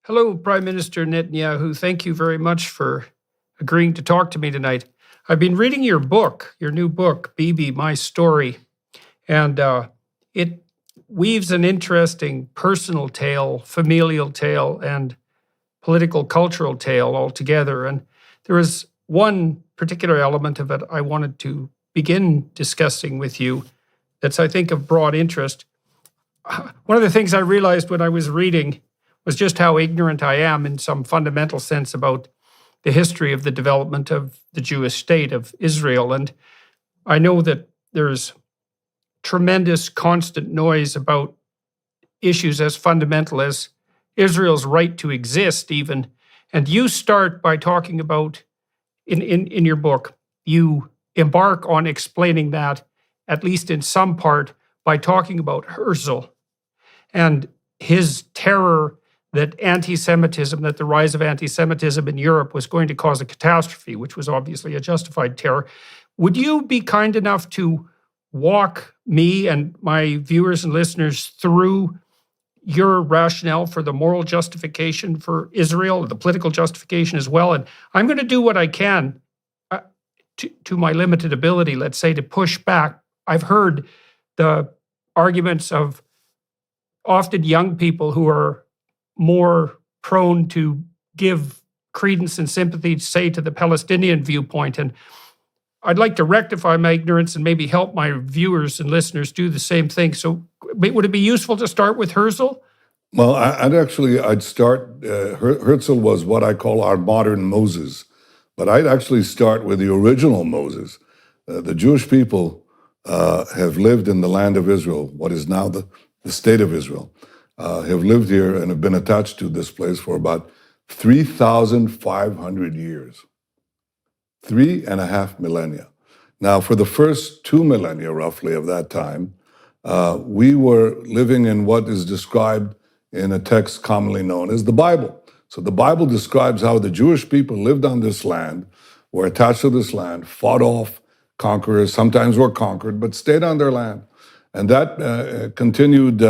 Hello, Prime Minister Netanyahu. Thank you very much for agreeing to talk to me tonight. I've been reading your book, your new book, Bibi, My Story, and it weaves an interesting personal tale, familial tale, and political cultural tale all together. And there is one particular element of it I wanted to begin discussing with you that's, I think, of broad interest. One of the things I realized when I was reading was just how ignorant I am in some fundamental sense about the history of the development of the Jewish state of Israel. And I know that there's tremendous constant noise about issues as fundamental as Israel's right to exist even. And you start by talking about, in your book, you embark on explaining that, at least in some part, by talking about Herzl and his terror that anti-Semitism, that the rise of anti-Semitism in Europe was going to cause a catastrophe, which was obviously a justified terror. Would you be kind enough to walk me and my viewers and listeners through your rationale for the moral justification for Israel, the political justification as well? And I'm going to do what I can to my limited ability, let's say, to push back. I've heard the arguments of often young people who are more prone to give credence and sympathy, say, to the Palestinian viewpoint. And I'd like to rectify my ignorance and maybe help my viewers and listeners do the same thing. So would it be useful to start with Herzl? Well, I'd start, Herzl was what I call our modern Moses, but I'd actually start with the original Moses. The Jewish people have lived in the land of Israel, what is now the state of Israel, have lived here and have been attached to this place for about 3,500 years, 3.5 millennia. Now, for the first 2 millennia, roughly, of that time, we were living in what is described in a text commonly known as the Bible. So the Bible describes how the Jewish people lived on this land, were attached to this land, fought off conquerors, sometimes were conquered, but stayed on their land. And that continued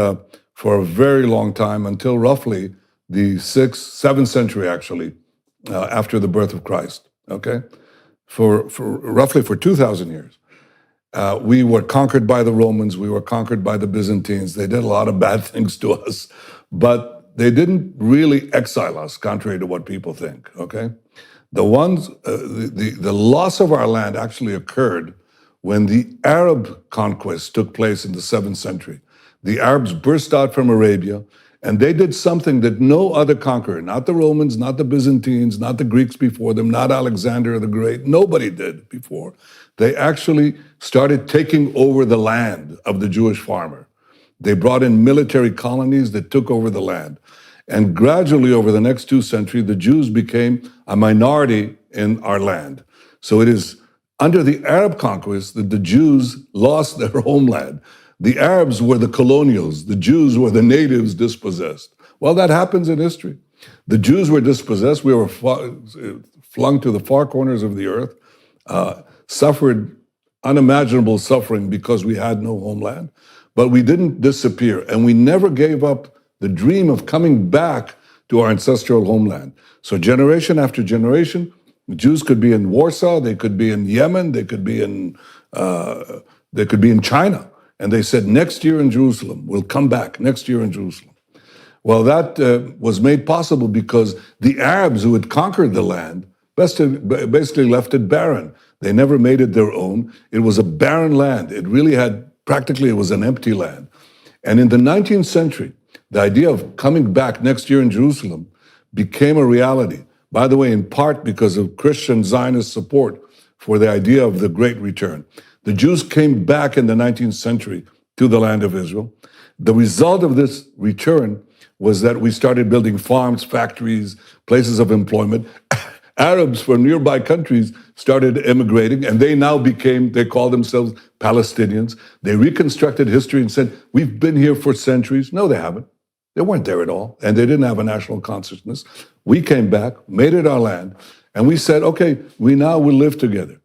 for a very long time until roughly the 7th century, actually, after the birth of Christ, okay? For roughly 2,000 years. We were conquered by the Romans, we were conquered by the Byzantines. They did a lot of bad things to us, but they didn't really exile us, contrary to what people think, okay? The loss of our land actually occurred when the Arab conquest took place in the 7th century. The Arabs burst out from Arabia, and they did something that no other conqueror, not the Romans, not the Byzantines, not the Greeks before them, not Alexander the Great, nobody did before. They actually started taking over the land of the Jewish farmer. They brought in military colonies that took over the land. And gradually, over the next 2 centuries, the Jews became a minority in our land. So it is under the Arab conquest that the Jews lost their homeland. The Arabs were the colonials. The Jews were the natives dispossessed. Well, that happens in history. The Jews were dispossessed. We were flung to the far corners of the earth, suffered unimaginable suffering because we had no homeland. But we didn't disappear, and we never gave up the dream of coming back to our ancestral homeland. So generation after generation, the Jews could be in Warsaw, they could be in Yemen, they could be in China. And they said, next year in Jerusalem, we'll come back next year in Jerusalem. Well, that was made possible because the Arabs who had conquered the land basically left it barren. They never made it their own. It was a barren land. It really it was an empty land. And in the 19th century, the idea of coming back next year in Jerusalem became a reality. By the way, in part because of Christian Zionist support for the idea of the Great Return. The Jews came back in the 19th century to the land of Israel. The result of this return was that we started building farms, factories, places of employment. Arabs from nearby countries started immigrating, and they called themselves Palestinians. They reconstructed history and said, we've been here for centuries. No, they haven't. They weren't there at all, and they didn't have a national consciousness. We came back, made it our land, and we said, okay, we now will live together.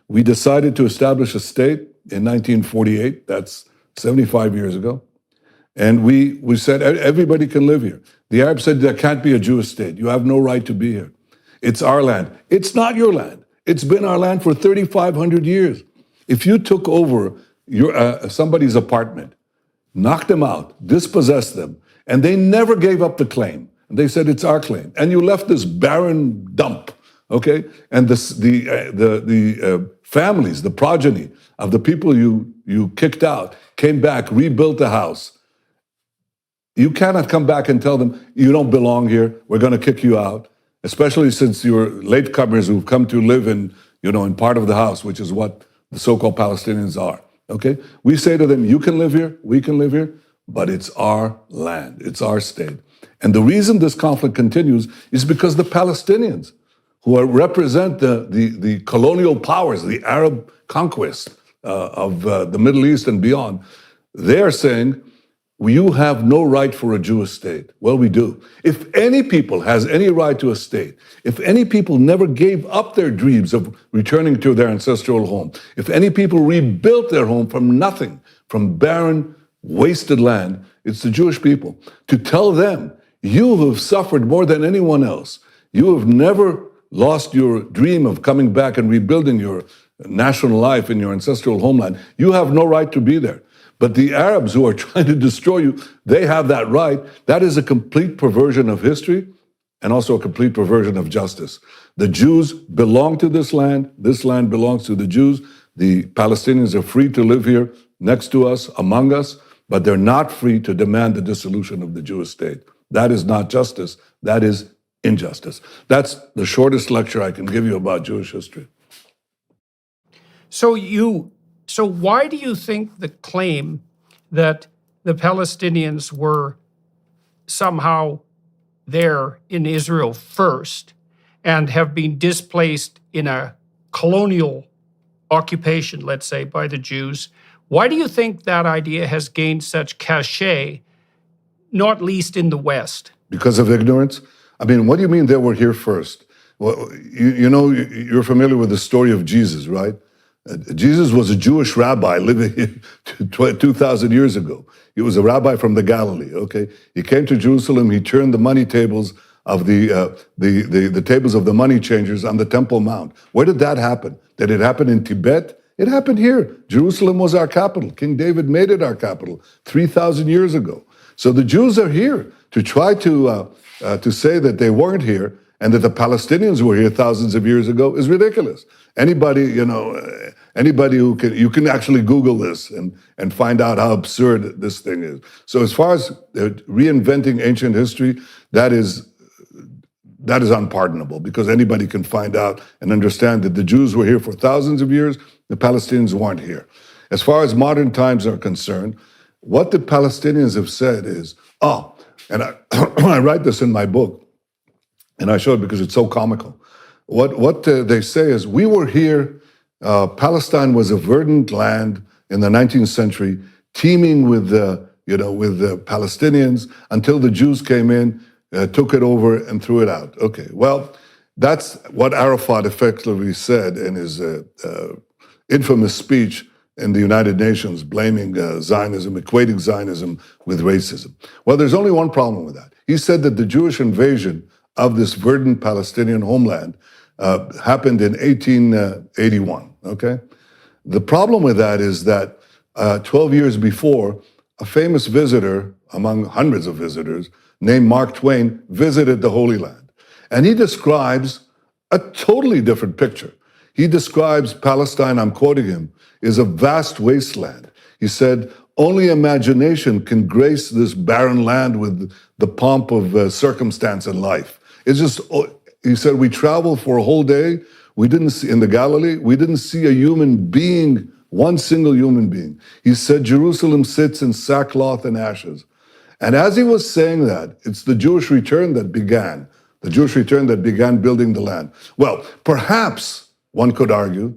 We decided to establish a state in 1948, that's 75 years ago, and we said everybody can live here. The Arabs said there can't be a Jewish state. You have no right to be here. It's our land. It's not your land. It's been our land for 3,500 years. If you took over somebody's apartment, knocked them out, dispossessed them, and they never gave up the claim, and they said it's our claim, and you left this barren dump, okay? And the families, the progeny of the people you kicked out, came back, rebuilt the house. You cannot come back and tell them, you don't belong here, we're going to kick you out, especially since you're latecomers who've come to live in part of the house, which is what the so-called Palestinians are, okay? We say to them, you can live here, we can live here, but it's our land, it's our state. And the reason this conflict continues is because the Palestinians, who represent the colonial powers, the Arab conquest of the Middle East and beyond, they're saying, you have no right for a Jewish state. Well, we do. If any people has any right to a state, if any people never gave up their dreams of returning to their ancestral home, if any people rebuilt their home from nothing, from barren, wasted land, it's the Jewish people. To tell them, you have suffered more than anyone else. You have never lost your dream of coming back and rebuilding your national life in your ancestral homeland. You have no right to be there. But the Arabs who are trying to destroy you, they have that right. That is a complete perversion of history and also a complete perversion of justice. The Jews belong to this land belongs to the Jews. The Palestinians are free to live here next to us, among us, but they're not free to demand the dissolution of the Jewish state. That is not justice, that is injustice. That's the shortest lecture I can give you about Jewish history. So why do you think the claim that the Palestinians were somehow there in Israel first and have been displaced in a colonial occupation, let's say, by the Jews, why do you think that idea has gained such cachet, not least in the West? Because of ignorance? I mean, what do you mean they were here first? Well, you're familiar with the story of Jesus, right? Jesus was a Jewish rabbi living 2,000 years ago. He was a rabbi from the Galilee, okay? He came to Jerusalem, he turned the money tables of the tables of the money changers on the Temple Mount. Where did that happen? Did it happen in Tibet? It happened here. Jerusalem was our capital. King David made it our capital 3,000 years ago. So the Jews are here. To try to say that they weren't here and that the Palestinians were here thousands of years ago is ridiculous. Anybody who you can actually Google this and find out how absurd this thing is. So as far as reinventing ancient history, that is unpardonable, because anybody can find out and understand that the Jews were here for thousands of years, the Palestinians weren't here. As far as modern times are concerned, what the Palestinians have said is, and I write this in my book, and I show it because it's so comical. What they say is, we were here, Palestine was a verdant land in the 19th century, teeming with the Palestinians, until the Jews came in, took it over and threw it out. Okay, well, that's what Arafat effectively said in his infamous speech in the United Nations, blaming Zionism, equating Zionism with racism. Well, there's only one problem with that. He said that the Jewish invasion of this verdant Palestinian homeland happened in 1881, okay? The problem with that is that 12 years before, a famous visitor, among hundreds of visitors, named Mark Twain, visited the Holy Land. And he describes a totally different picture. He describes Palestine, I'm quoting him, is a vast wasteland. He said, only imagination can grace this barren land with the pomp of circumstance and life. It's just, he said, we traveled for a whole day. We didn't see, in the Galilee, we didn't see a human being, one single human being. He said, Jerusalem sits in sackcloth and ashes. And as he was saying that, it's the Jewish return that began building the land. Well, perhaps one could argue,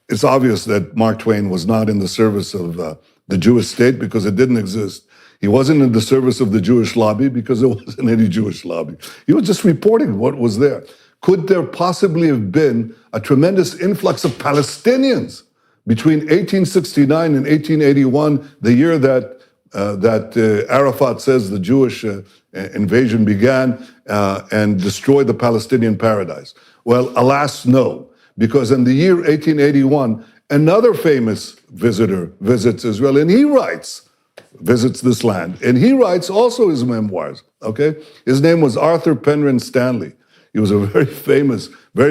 it's obvious that Mark Twain was not in the service of the Jewish state because it didn't exist. He wasn't in the service of the Jewish lobby because there wasn't any Jewish lobby. He was just reporting what was there. Could there possibly have been a tremendous influx of Palestinians between 1869 and 1881, the year that that Arafat says the Jewish invasion began and destroyed the Palestinian paradise. Well, alas, no, because in the year 1881, another famous visitor visits Israel, and he visits this land, and he writes also his memoirs, okay? His name was Arthur Penrhyn Stanley. He was a very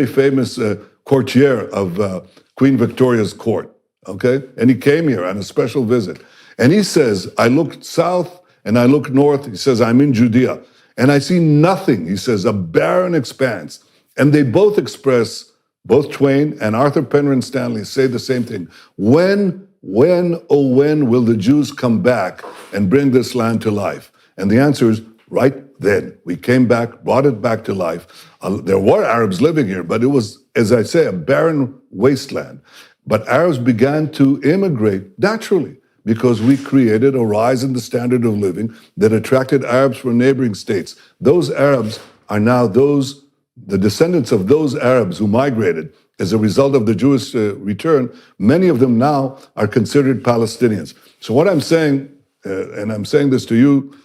famous courtier of Queen Victoria's court, okay? And he came here on a special visit. And he says, I look south and I look north. He says, I'm in Judea. And I see nothing. He says, a barren expanse. And they both express, both Twain and Arthur Penrhyn Stanley say the same thing. When will the Jews come back and bring this land to life? And the answer is right then. We came back, brought it back to life. There were Arabs living here, but it was, as I say, a barren wasteland. But Arabs began to immigrate naturally because we created a rise in the standard of living that attracted Arabs from neighboring states. Those Arabs are now the descendants of those Arabs who migrated as a result of the Jewish return. Many of them now are considered Palestinians. So what I'm saying, and I'm saying this to you,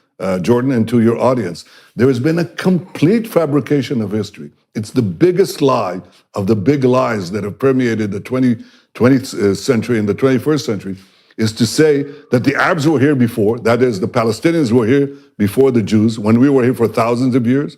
Jordan, and to your audience, there has been a complete fabrication of history. It's the biggest lie of the big lies that have permeated the 20th century and the 21st century, is to say that the Arabs were here before, that is, the Palestinians were here before the Jews, when we were here for thousands of years,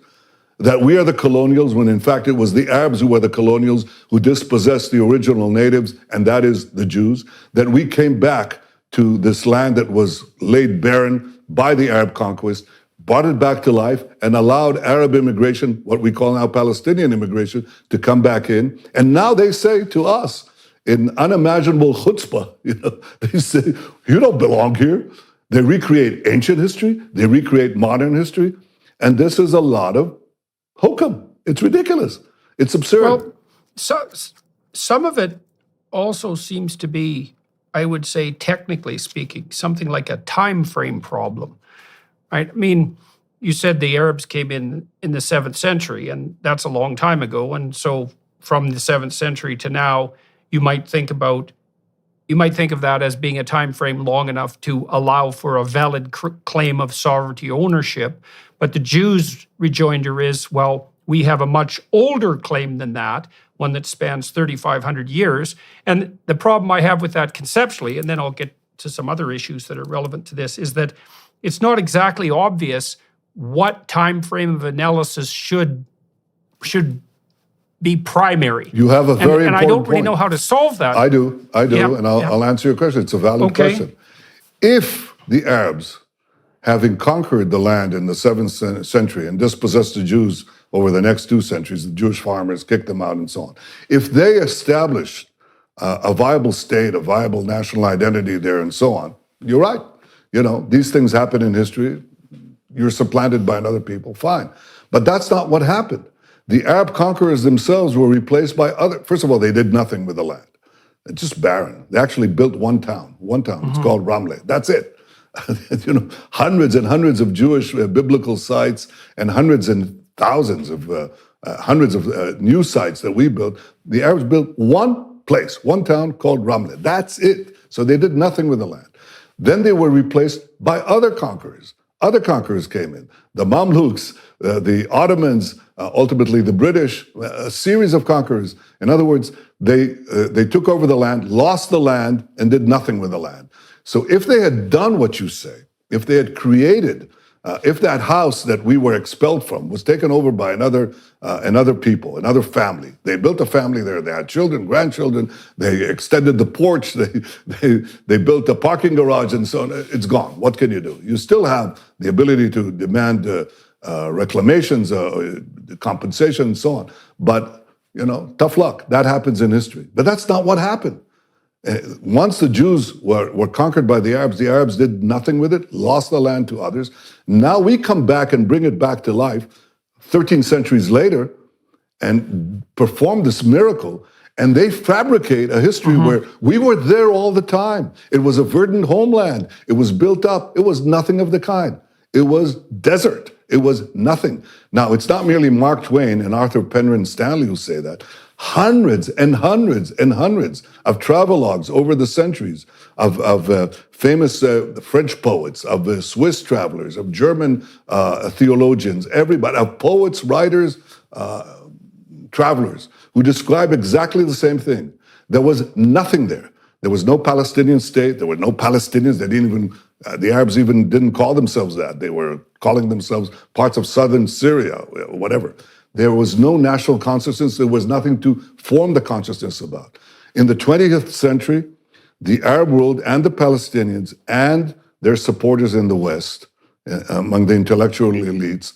that we are the colonials, when in fact it was the Arabs who were the colonials who dispossessed the original natives, and that is the Jews, that we came back to this land that was laid barren by the Arab conquest, brought it back to life, and allowed Arab immigration, what we call now Palestinian immigration, to come back in. And now they say to us, in unimaginable chutzpah, they say, you don't belong here. They recreate ancient history, they recreate modern history, and this is a lot of hokum. It's ridiculous. It's absurd. Well, some of it also seems to be, I would say, technically speaking, something like a time frame problem, right? I mean, you said the Arabs came in the 7th century, and that's a long time ago. And so from the 7th century to now, you might think of that as being a time frame long enough to allow for a valid claim of sovereignty ownership. But the Jews' rejoinder is, well, we have a much older claim than that, one that spans 3,500 years. And the problem I have with that conceptually, and then I'll get to some other issues that are relevant to this, is that it's not exactly obvious what time frame of analysis should be primary. You have a very important and I don't really point. know how to solve that. I do, and I'll answer your question. It's a valid question. If the Arabs, having conquered the land in the 7th century and dispossessed the Jews over the next 2 centuries, the Jewish farmers kicked them out and so on, if they established a viable state, a viable national identity there and so on, you're right. These things happen in history. You're supplanted by another people, fine. But that's not what happened. The Arab conquerors themselves were replaced by first of all, they did nothing with the land. It's just barren. They actually built one town. Mm-hmm. It's called Ramleh. That's it. Hundreds and hundreds of Jewish biblical sites and hundreds and thousands of new sites that we built. The Arabs built one place, one town called Ramleh. That's it. So they did nothing with the land. Then they were replaced by other conquerors. Other conquerors came in. The Mamluks, the Ottomans, ultimately the British, a series of conquerors. In other words, they took over the land, lost the land, and did nothing with the land. So if they had done what you say, if they had created, if that house that we were expelled from was taken over by another people, another family, they built a family there, they had children, grandchildren, they extended the porch, they built a parking garage and so on, it's gone. What can you do? You still have the ability to demand reclamations, compensation and so on. But, tough luck. That happens in history. But that's not what happened. Once the Jews were conquered by the Arabs did nothing with it, lost the land to others. Now we come back and bring it back to life 13 centuries later and perform this miracle, and they fabricate a history where we were there all the time. It was a verdant homeland. It was built up. It was nothing of the kind. It was desert. It was nothing. Now, it's not merely Mark Twain and Arthur Penrhyn Stanley who say that. hundreds and hundreds and hundreds of travelogues over the centuries of famous French poets, of Swiss travelers, of German theologians, everybody, of poets, writers, travelers, who describe exactly the same thing. There was nothing there. There was no Palestinian state. There were no Palestinians. They didn't even, the Arabs even didn't call themselves that. They were calling themselves parts of southern Syria, whatever. There was no national consciousness. There was nothing to form the consciousness about. In the 20th century, the Arab world and the Palestinians and their supporters in the West, among the intellectual elites,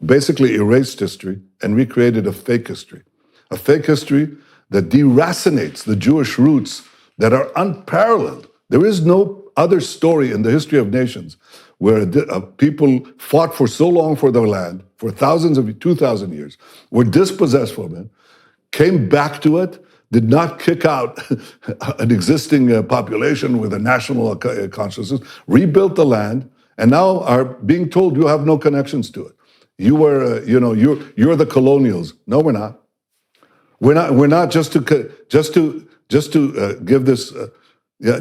basically erased history and recreated a fake history that deracinates the Jewish roots that are unparalleled. There is no other story in the history of nations where people fought for so long for their land, for 2,000 years, were dispossessed from it, came back to it, did not kick out an existing population with a national consciousness, rebuilt the land, and now are being told you have no connections to it. You were, you're the colonials. No, we're not. We're not just to give this,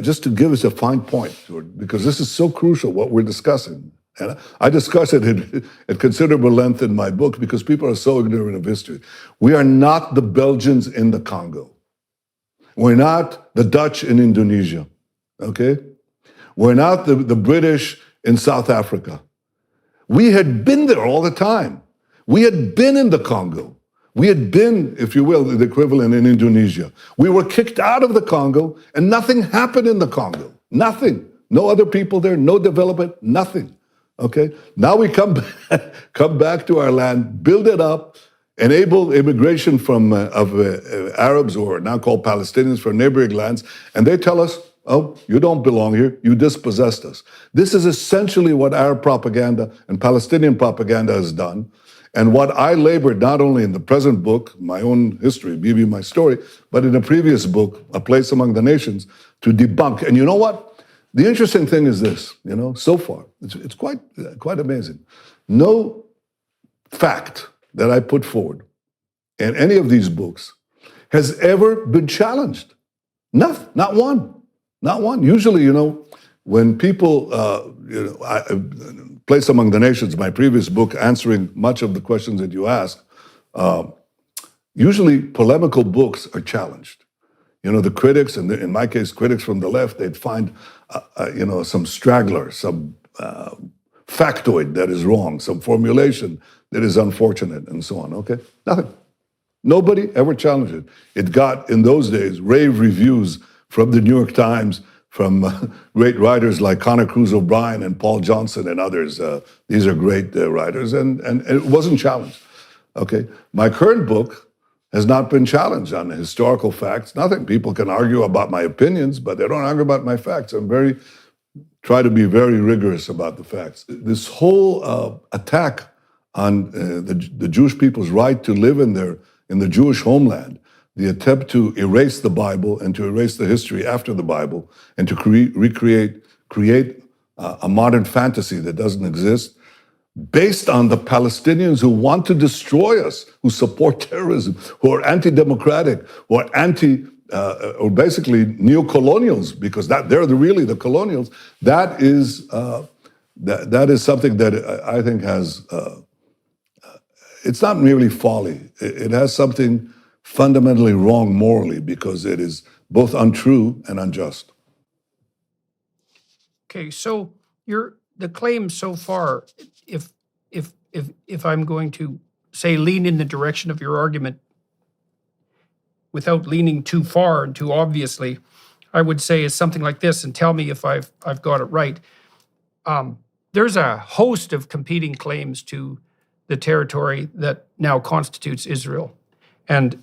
just to give us a fine point, because this is so crucial what we're discussing. And I discuss it at considerable length in my book because people are so ignorant of history. We are not the Belgians in the Congo. We're not the Dutch in Indonesia, okay? We're not the British in South Africa. We had been there all the time. We had been in the Congo. We had been, if you will, the equivalent in Indonesia. We were kicked out of the Congo and nothing happened in the Congo. Nothing. No other people there, no development, nothing. Okay? Now we come back to our land, build it up, enable immigration of Arabs, or now called Palestinians, from neighboring lands, and they tell us, oh, you don't belong here, you dispossessed us. This is essentially what Arab propaganda and Palestinian propaganda has done, and what I labored not only in the present book, my own history, Bibi, my story, but in a previous book, A Place Among the Nations, to debunk. And you know what? The interesting thing is this, so far, it's quite amazing. No fact that I put forward in any of these books has ever been challenged. Not one. Usually, when people, Place Among the Nations, my previous book, answering much of the questions that you ask, usually polemical books are challenged. The critics, and in my case, critics from the left, they'd find, some straggler, some factoid that is wrong, some formulation that is unfortunate, and so on, okay? Nothing. Nobody ever challenged it. It got, in those days, rave reviews from the New York Times, from great writers like Connor Cruz O'Brien and Paul Johnson and others. These are great writers, and it wasn't challenged, okay? My current book has not been challenged on historical facts. Nothing. People can argue about my opinions, but they don't argue about my facts. Try to be very rigorous about the facts. This whole attack on the Jewish people's right to live in the Jewish homeland, the attempt to erase the Bible and to erase the history after the Bible, and to create a modern fantasy that doesn't exist, based on the Palestinians who want to destroy us, who support terrorism, who are anti-democratic, who are or basically neo-colonials, because they're really the colonials. That is something that I think has, it's not merely folly. It has something fundamentally wrong morally, because it is both untrue and unjust. Okay, so the claim so far, if I'm going to say lean in the direction of your argument without leaning too far and too obviously, I would say is something like this, and tell me if I've got it right. There's a host of competing claims to the territory that now constitutes Israel, and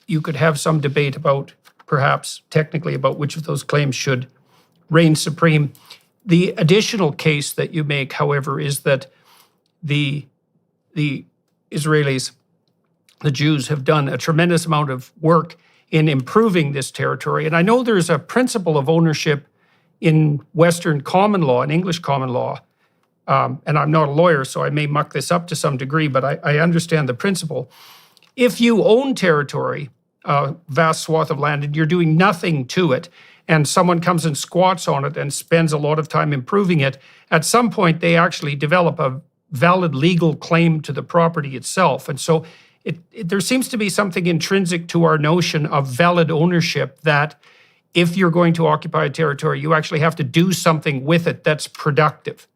you could have some debate about, perhaps technically, about which of those claims should reign supreme. The additional case that you make, however, is that the Israelis, the Jews, have done a tremendous amount of work in improving this territory. And I know there's a principle of ownership in Western common law, in English common law, and I'm not a lawyer, so I may muck this up to some degree, but I understand the principle. If you own territory, a vast swath of land and you're doing nothing to it, and someone comes and squats on it and spends a lot of time improving it, at some point they actually develop a valid legal claim to the property itself. And so there seems to be something intrinsic to our notion of valid ownership, that if you're going to occupy a territory, you actually have to do something with it that's productive.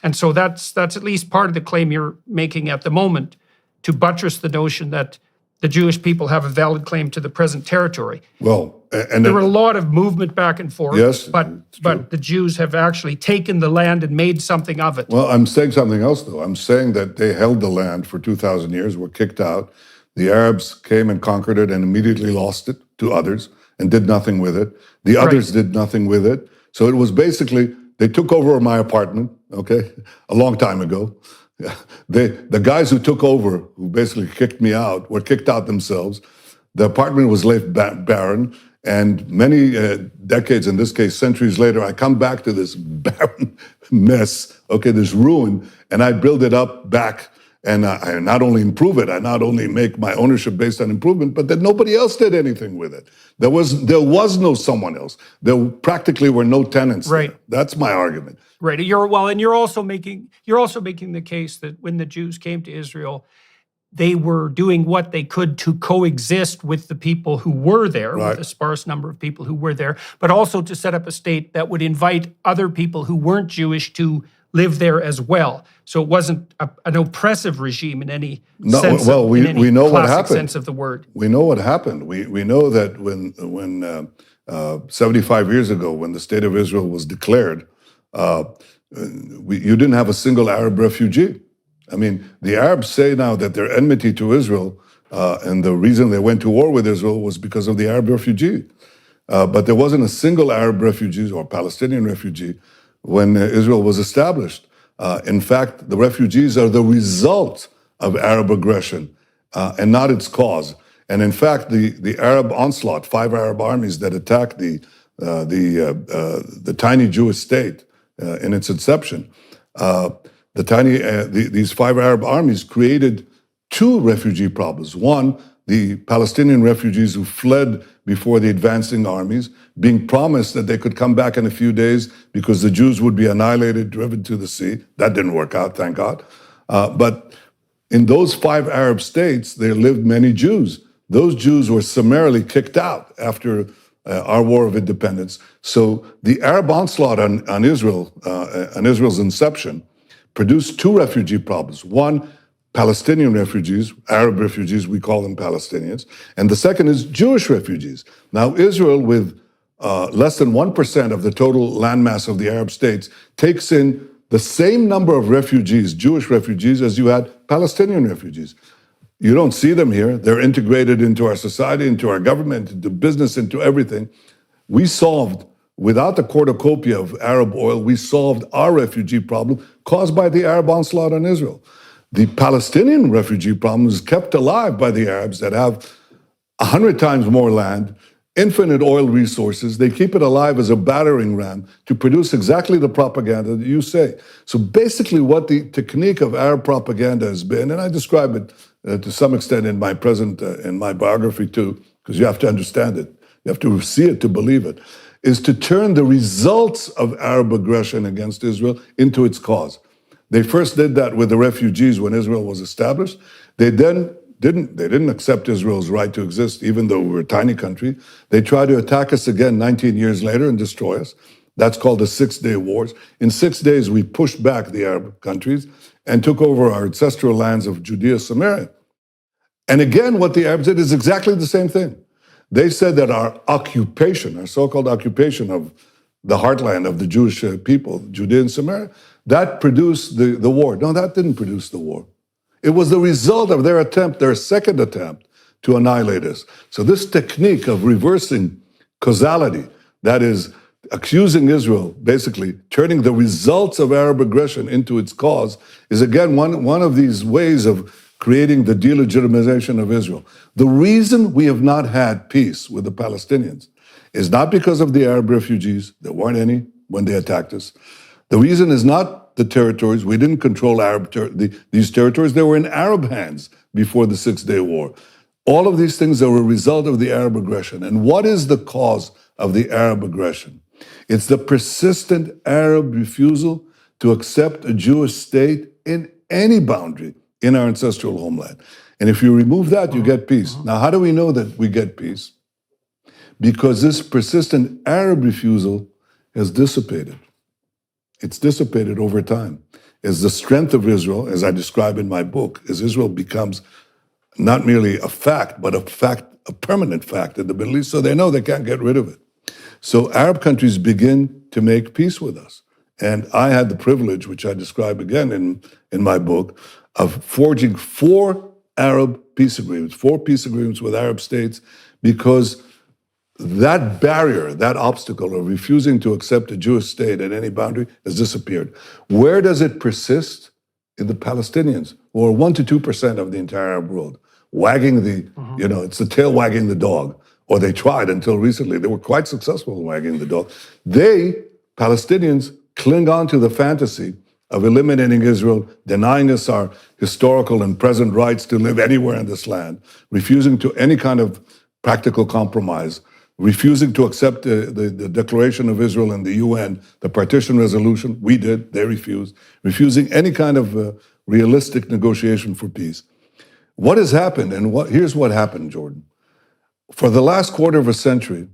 And so that's at least part of the claim you're making at the moment, to buttress the notion that the Jewish people have a valid claim to the present territory. Well, and there were a lot of movement back and forth, yes, but the Jews have actually taken the land and made something of it. Well, I'm saying something else, though. I'm saying that they held the land for 2,000 years, were kicked out. The Arabs came and conquered it and immediately lost it to others and did nothing with it. The others did nothing with it. So it was basically, they took over my apartment, okay, a long time ago. The guys who took over, who basically kicked me out, were kicked out themselves. The apartment was left barren, and many decades, in this case centuries later, I come back to this barren mess, okay, this ruin, and I build it up back, and I not only improve it, I not only make my ownership based on improvement, but that nobody else did anything with it. There was no someone else. There practically were no tenants. Right. There. That's my argument. Right. You're also making the case that when the Jews came to Israel, they were doing what they could to coexist with the people who were there, with a sparse number of people who were there, but also to set up a state that would invite other people who weren't Jewish to live there as well. So it wasn't an oppressive regime in any sense. Well, we know what happened. Sense of the word. We know what happened. We know that when 75 years ago, when the state of Israel was declared, you didn't have a single Arab refugee. I mean, the Arabs say now that their enmity to Israel and the reason they went to war with Israel was because of the Arab refugee. But there wasn't a single Arab refugee or Palestinian refugee when Israel was established. In fact, the refugees are the result of Arab aggression and not its cause. And in fact, the Arab onslaught, 5 Arab armies that attacked the tiny Jewish state in its inception, these 5 Arab armies created 2 refugee problems. One, the Palestinian refugees who fled before the advancing armies, being promised that they could come back in a few days because the Jews would be annihilated, driven to the sea. That didn't work out, thank God. But in those 5 Arab states, there lived many Jews. Those Jews were summarily kicked out after our War of Independence. So the Arab onslaught on Israel, on Israel's inception, produced 2 refugee problems. One, Palestinian refugees, Arab refugees, we call them Palestinians. And the second is Jewish refugees. Now, Israel, with less than 1% of the total landmass of the Arab states, takes in the same number of refugees, Jewish refugees, as you had Palestinian refugees. You don't see them here. They're integrated into our society, into our government, into business, into everything. We solved, without the cornucopia of Arab oil, we solved our refugee problem caused by the Arab onslaught on Israel. The Palestinian refugee problem is kept alive by the Arabs that have 100 times more land, infinite oil resources. They keep it alive as a battering ram to produce exactly the propaganda that you say. So basically what the technique of Arab propaganda has been, and I describe it to some extent in my in my biography too, because you have to understand it. You have to see it to believe it, is to turn the results of Arab aggression against Israel into its cause. They first did that with the refugees when Israel was established. They then didn't accept Israel's right to exist, even though we were a tiny country. They tried to attack us again 19 years later and destroy us. That's called the 6-Day Wars. In 6 days, we pushed back the Arab countries and took over our ancestral lands of Judea, Samaria. And again, what the Arabs did is exactly the same thing. They said that our occupation, our so-called occupation of the heartland of the Jewish people, Judea and Samaria, that produced the war. No, that didn't produce the war. It was the result of their attempt, their second attempt to annihilate us. So this technique of reversing causality, that is, accusing Israel, basically turning the results of Arab aggression into its cause, is again one of these ways of creating the delegitimization of Israel. The reason we have not had peace with the Palestinians is not because of the Arab refugees. There weren't any when they attacked us. The reason is not the territories. We didn't control these territories. They were in Arab hands before the 6-Day War. All of these things are a result of the Arab aggression. And what is the cause of the Arab aggression? It's the persistent Arab refusal to accept a Jewish state in any boundary in our ancestral homeland. And if you remove that, you get peace. Now, how do we know that we get peace? Because this persistent Arab refusal has dissipated. It's dissipated over time. As the strength of Israel, as I describe in my book, as Israel becomes not merely a fact, but a permanent fact in the Middle East, so they know they can't get rid of it. So Arab countries begin to make peace with us. And I had the privilege, which I describe again in my book, of forging 4 Arab peace agreements with Arab states, because that barrier, that obstacle of refusing to accept a Jewish state at any boundary has disappeared. Where does it persist? In the Palestinians, who are 1% to 2% of the entire Arab world, wagging it's the tail wagging the dog, or they tried until recently. They were quite successful in wagging the dog. Palestinians, cling on to the fantasy of eliminating Israel, denying us our historical and present rights to live anywhere in this land, refusing to any kind of practical compromise, refusing to accept the declaration of Israel in the UN, the partition resolution. We did, they refused, refusing any kind of realistic negotiation for peace. What has happened, and here's what happened, Jordan. For the last quarter of a century,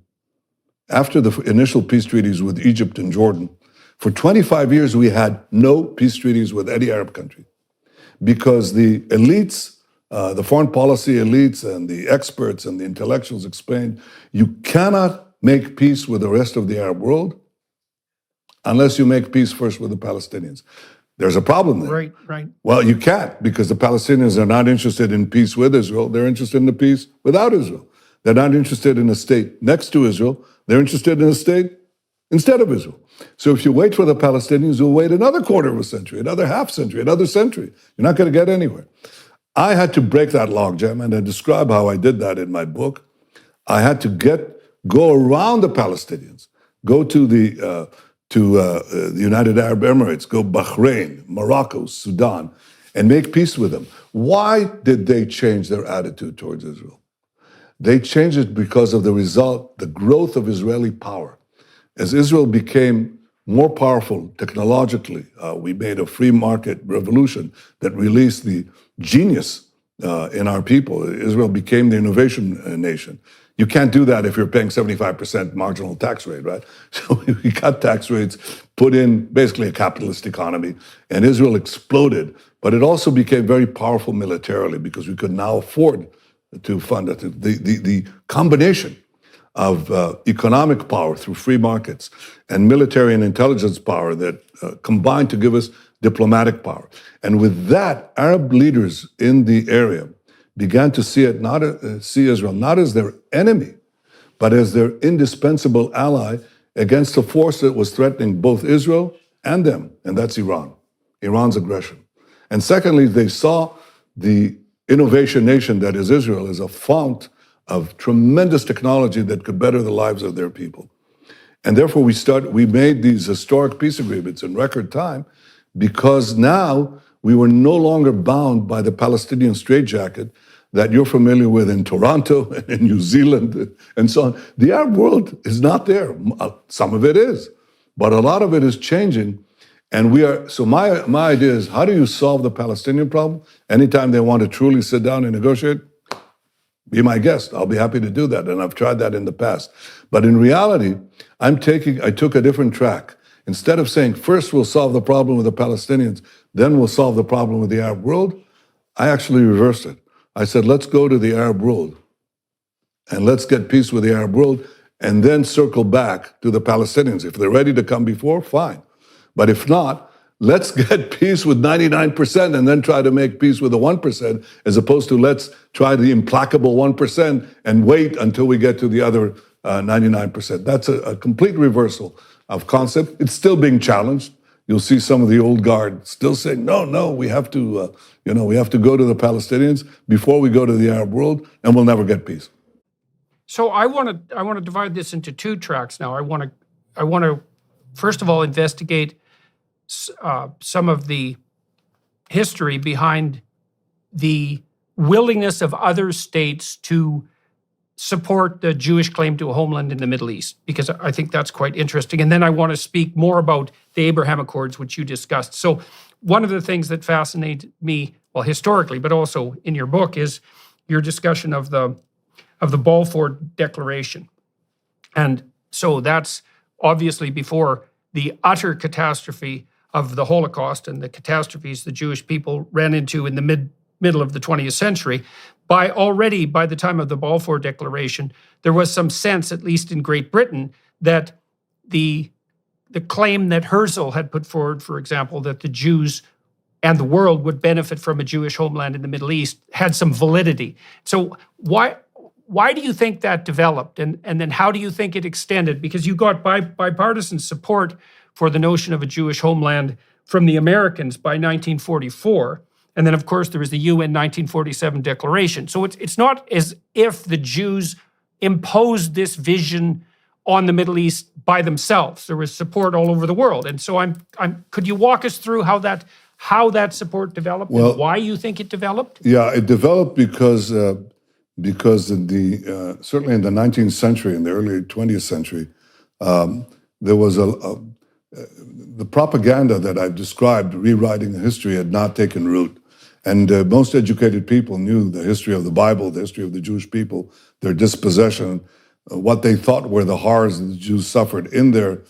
after the initial peace treaties with Egypt and Jordan, for 25 years we had no peace treaties with any Arab country, because the elites, the foreign policy elites and the experts and the intellectuals explained, you cannot make peace with the rest of the Arab world unless you make peace first with the Palestinians. There's a problem there. Right. Well, you can't, because the Palestinians are not interested in peace with Israel. They're interested in the peace without Israel. They're not interested in a state next to Israel. They're interested in a state instead of Israel. So if you wait for the Palestinians, you'll wait another quarter of a century, another half century, another century. You're not going to get anywhere. I had to break that logjam, and I describe how I did that in my book. I had to go around the Palestinians, go to the United Arab Emirates, go Bahrain, Morocco, Sudan, and make peace with them. Why did they change their attitude towards Israel? They changed it because of the result, the growth of Israeli power. As Israel became more powerful technologically, we made a free market revolution that released the genius in our people. Israel became the innovation nation. You can't do that if you're paying 75% marginal tax rate, right? So we cut tax rates, put in basically a capitalist economy, and Israel exploded. But it also became very powerful militarily, because we could now afford to fund it. The combination of economic power through free markets and military and intelligence power that combined to give us diplomatic power. And with that, Arab leaders in the area began to see Israel not as their enemy, but as their indispensable ally against a force that was threatening both Israel and them, and that's Iran's aggression. And secondly, they saw the innovation nation that is Israel as a fount of tremendous technology that could better the lives of their people. And therefore we made these historic peace agreements in record time, because now we were no longer bound by the Palestinian straitjacket that you're familiar with in Toronto and in New Zealand and so on. The Arab world is not there. Some of it is, but a lot of it is changing. And my idea is, how do you solve the Palestinian problem? Anytime they want to truly sit down and negotiate, be my guest. I'll be happy to do that. And I've tried that in the past. But in reality, I took a different track. Instead of saying, first we'll solve the problem with the Palestinians, then we'll solve the problem with the Arab world, I actually reversed it. I said, let's go to the Arab world and let's get peace with the Arab world, and then circle back to the Palestinians. If they're ready to come before, fine. But if not, let's get peace with 99% and then try to make peace with the 1%, as opposed to let's try the implacable 1% and wait until we get to the other 99%. That's a complete reversal of concept. It's still being challenged. You'll see some of the old guard still saying, no, we have to go to the Palestinians before we go to the Arab world, and we'll never get peace. So I want to divide this into 2 tracks now. I want to first of all investigate some of the history behind the willingness of other states to support the Jewish claim to a homeland in the Middle East, because I think that's quite interesting. And then I want to speak more about the Abraham Accords, which you discussed. So one of the things that fascinated me, well, historically, but also in your book, is your discussion of the Balfour Declaration. And so that's obviously before the utter catastrophe of the Holocaust and the catastrophes the Jewish people ran into in the middle of the 20th century. By the time of the Balfour Declaration, there was some sense, at least in Great Britain, that the claim that Herzl had put forward, for example, that the Jews and the world would benefit from a Jewish homeland in the Middle East, had some validity. So why do you think that developed? And then how do you think it extended? Because you got bipartisan support for the notion of a Jewish homeland from the Americans by 1944. And then, of course, there was the UN 1947 Declaration. So it's not as if the Jews imposed this vision on the Middle East by themselves. There was support all over the world. And so could you walk us through how that support developed and why you think it developed? Yeah, it developed because in certainly in the 19th century, in the early 20th century, there was the propaganda that I've described, rewriting the history, had not taken root. And most educated people knew the history of the Bible, the history of the Jewish people, their dispossession, what they thought were the horrors that the Jews suffered in their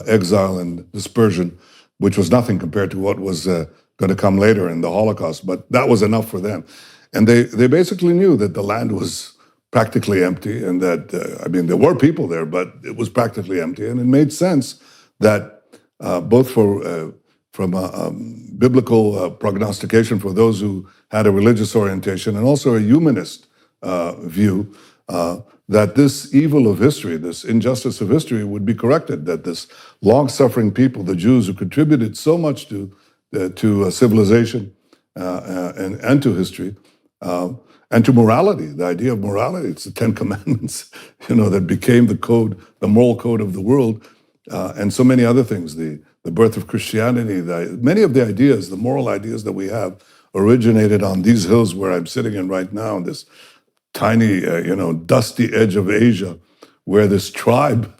exile and dispersion, which was nothing compared to what was going to come later in the Holocaust. But that was enough for them. And they basically knew that the land was practically empty and that, there were people there, but it was practically empty. And it made sense that both from a biblical prognostication for those who had a religious orientation and also a humanist view, that this evil of history, this injustice of history would be corrected, that this long-suffering people, the Jews who contributed so much to civilization and to history, and to morality, the idea of morality, it's the Ten Commandments, that became the code, the moral code of the world, and so many other things, the birth of Christianity, many of the ideas, the moral ideas that we have originated on these hills where I'm sitting in right now, this tiny, dusty edge of Asia, where this tribe,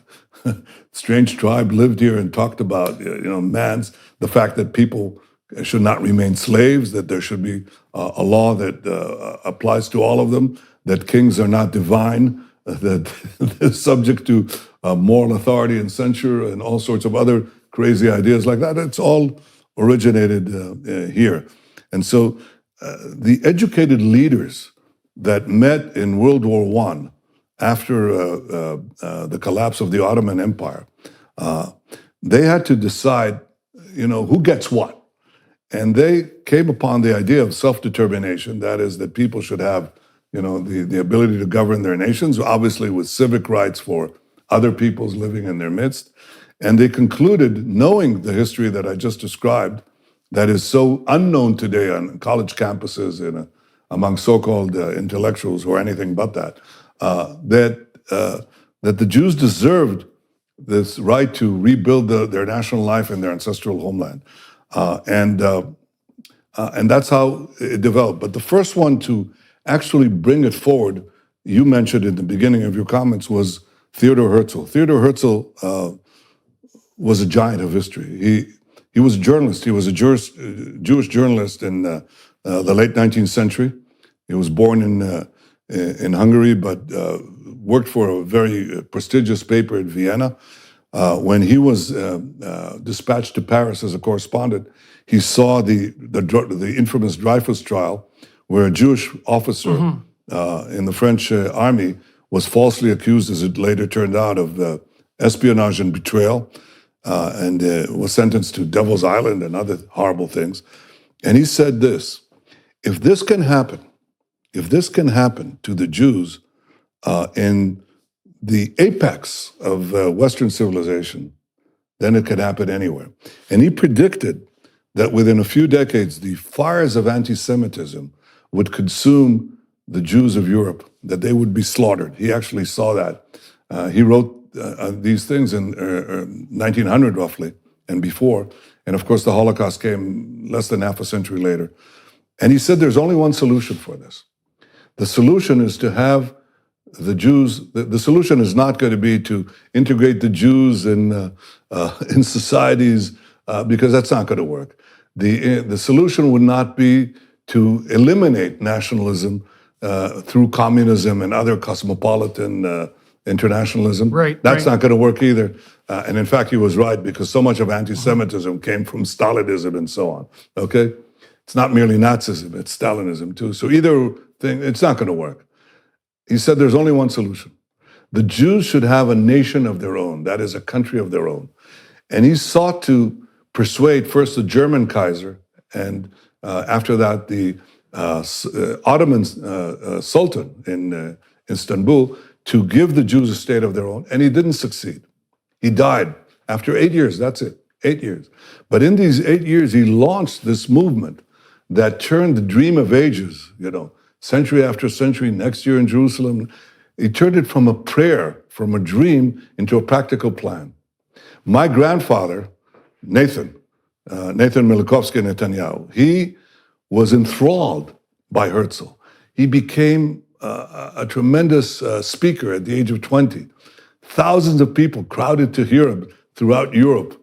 strange tribe lived here and talked about, the fact that people should not remain slaves, that there should be a law that applies to all of them, that kings are not divine, that they're subject to moral authority and censure and all sorts of other crazy ideas like that. It's all originated here. And so the educated leaders that met in World War I after the collapse of the Ottoman Empire, they had to decide, who gets what. And they came upon the idea of self-determination, that is, that people should have, the ability to govern their nations, obviously with civic rights for other peoples living in their midst. And they concluded, knowing the history that I just described, that is so unknown today on college campuses and among so-called intellectuals or anything but that, that the Jews deserved this right to rebuild their national life in their ancestral homeland. And that's how it developed. But the first one to actually bring it forward, you mentioned in the beginning of your comments, was Theodor Herzl. Theodor Herzl was a giant of history. He was a journalist. He was a Jewish journalist in the late 19th century. He was born in Hungary, but worked for a very prestigious paper in Vienna. When he was dispatched to Paris as a correspondent, he saw the infamous Dreyfus trial, where a Jewish officer in the French army was falsely accused, as it later turned out, of espionage and betrayal, and was sentenced to Devil's Island and other horrible things. And he said this: if this can happen to the Jews in the apex of Western civilization, then it could happen anywhere. And he predicted that within a few decades, the fires of anti-Semitism would consume the Jews of Europe, that they would be slaughtered. He actually saw that. He wrote these things in 1900 roughly and before. And of course, the Holocaust came less than half a century later. And he said there's only one solution for this. The solution is to have the Jews, the solution is not going to be to integrate the Jews in societies, because that's not going to work. The solution would not be to eliminate nationalism through communism and other cosmopolitan internationalism. Right, That's right. not going to work either. And in fact, he was right, because so much of anti-Semitism came from Stalinism and so on, okay? It's not merely Nazism, it's Stalinism too. So either thing, it's not going to work. He said there's only one solution. The Jews should have a nation of their own, that is, a country of their own. And he sought to persuade first the German Kaiser, and after that the Ottoman Sultan in Istanbul, to give the Jews a state of their own, and he didn't succeed. He died after 8 years, that's it, 8 years. But in these 8 years, he launched this movement that turned the dream of ages, century after century, next year in Jerusalem. He turned it from a prayer, from a dream, into a practical plan. My grandfather, Nathan Milikovsky Netanyahu, he was enthralled by Herzl. He became a tremendous speaker at the age of 20. Thousands of people crowded to hear him throughout Europe,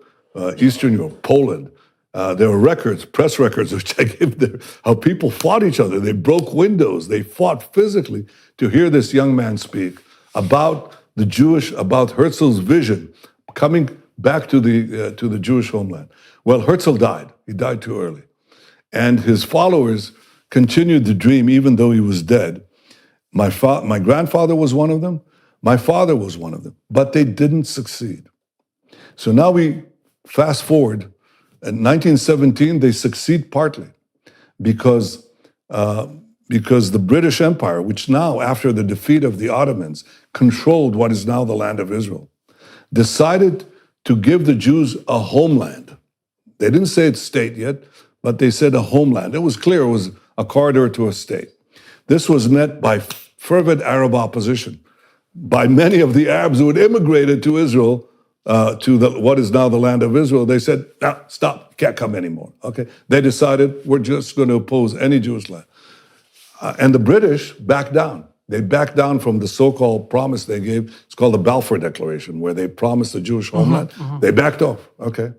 Eastern Europe, Poland. There were records, press records, which I give there, how people fought each other. They broke windows. They fought physically to hear this young man speak about about Herzl's vision, coming back to the Jewish homeland. Well, Herzl died. He died too early. And his followers continued the dream even though he was dead. My grandfather was one of them. My father was one of them. But they didn't succeed. So now we fast forward. In 1917, they succeed partly because the British Empire, which now, after the defeat of the Ottomans, controlled what is now the land of Israel, decided to give the Jews a homeland. They didn't say it's state yet, but they said a homeland. It was clear it was a corridor to a state. This was met by fervent Arab opposition, by many of the Arabs who had immigrated to Israel, to what is now the land of Israel. They said, no, stop, you can't come anymore. Okay, they decided we're just going to oppose any Jewish land. And the British backed down. They backed down from the so-called promise they gave. It's called the Balfour Declaration, where they promised the Jewish homeland. They backed off, okay?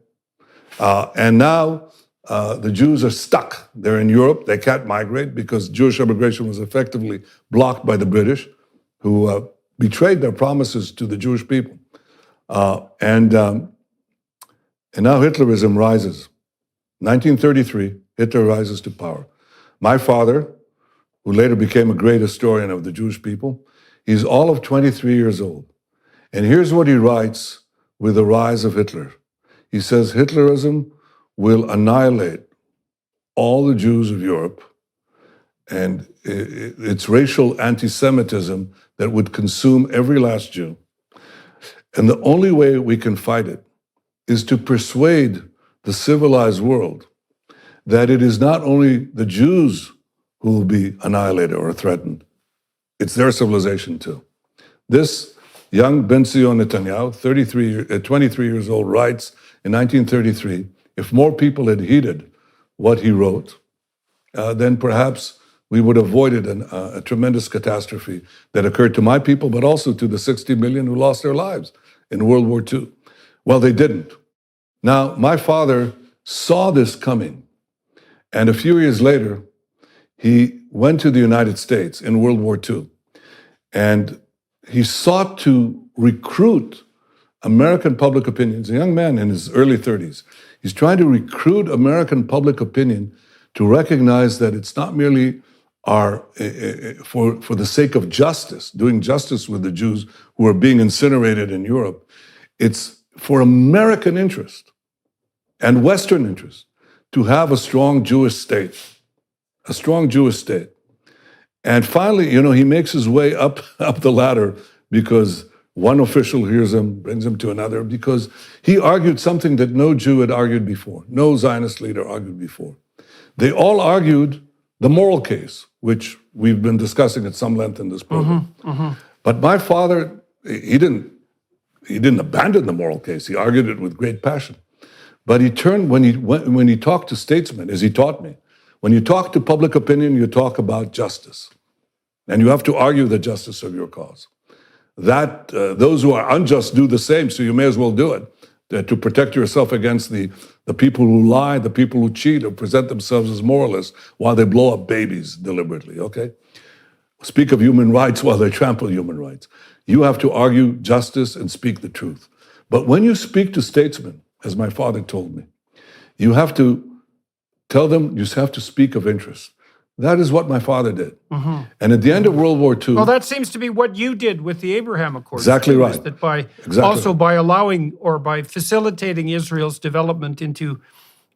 And now the Jews are stuck. They're in Europe. They can't migrate because Jewish immigration was effectively blocked by the British, who betrayed their promises to the Jewish people. And now Hitlerism rises. 1933, Hitler rises to power. My father, who later became a great historian of the Jewish people, he's all of 23 years old. And here's what he writes with the rise of Hitler. He says, Hitlerism will annihilate all the Jews of Europe, and it's racial anti-Semitism that would consume every last Jew. And the only way we can fight it is to persuade the civilized world that it is not only the Jews who will be annihilated or threatened, it's their civilization too. This young Ben-Zion Netanyahu, 23 years old, writes in 1933, if more people had heeded what he wrote, then perhaps we would have avoided a tremendous catastrophe that occurred to my people, but also to the 60 million who lost their lives in World War II. Well, they didn't. Now, my father saw this coming, and a few years later, he went to the United States in World War II, and he sought to recruit American public opinion. He's a young man in his early 30s. He's trying to recruit American public opinion to recognize that it's not merely for the sake of justice, doing justice with the Jews who are being incinerated in Europe. It's for American interest and Western interest to have a strong Jewish state, a strong Jewish state. And finally, he makes his way up the ladder because one official hears him, brings him to another, because he argued something that no Jew had argued before, no Zionist leader argued before. They all argued the moral case, which we've been discussing at some length in this program. But my father, he didn't abandon the moral case. He argued it with great passion. But he turned, when he talked to statesmen, as he taught me, When you talk to public opinion, you talk about justice. And you have to argue the justice of your cause. That those who are unjust do the same, so you may as well do it to protect yourself against the people who lie, the people who cheat or present themselves as moralists while they blow up babies deliberately, okay? Speak of human rights while they trample human rights. You have to argue justice and speak the truth. But when you speak to statesmen, as my father told me, you have to tell them, you have to speak of interest. That is what my father did. And at the end of World War II... Well, that seems to be what you did with the Abraham Accords. Exactly right. That by allowing or by facilitating Israel's development into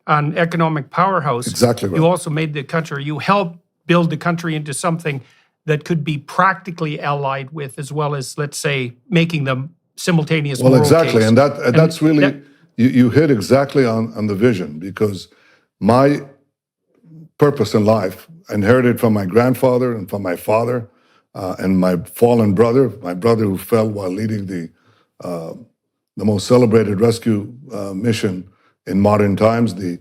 an economic powerhouse, exactly right. You also made the country, you helped build the country into something that could be practically allied with, as well as, let's say, making them simultaneous moral exactly. case. And that's really, you hit exactly on the vision, because my purpose in life, inherited from my grandfather and from my father and my fallen brother, my brother who fell while leading the most celebrated rescue mission in modern times, the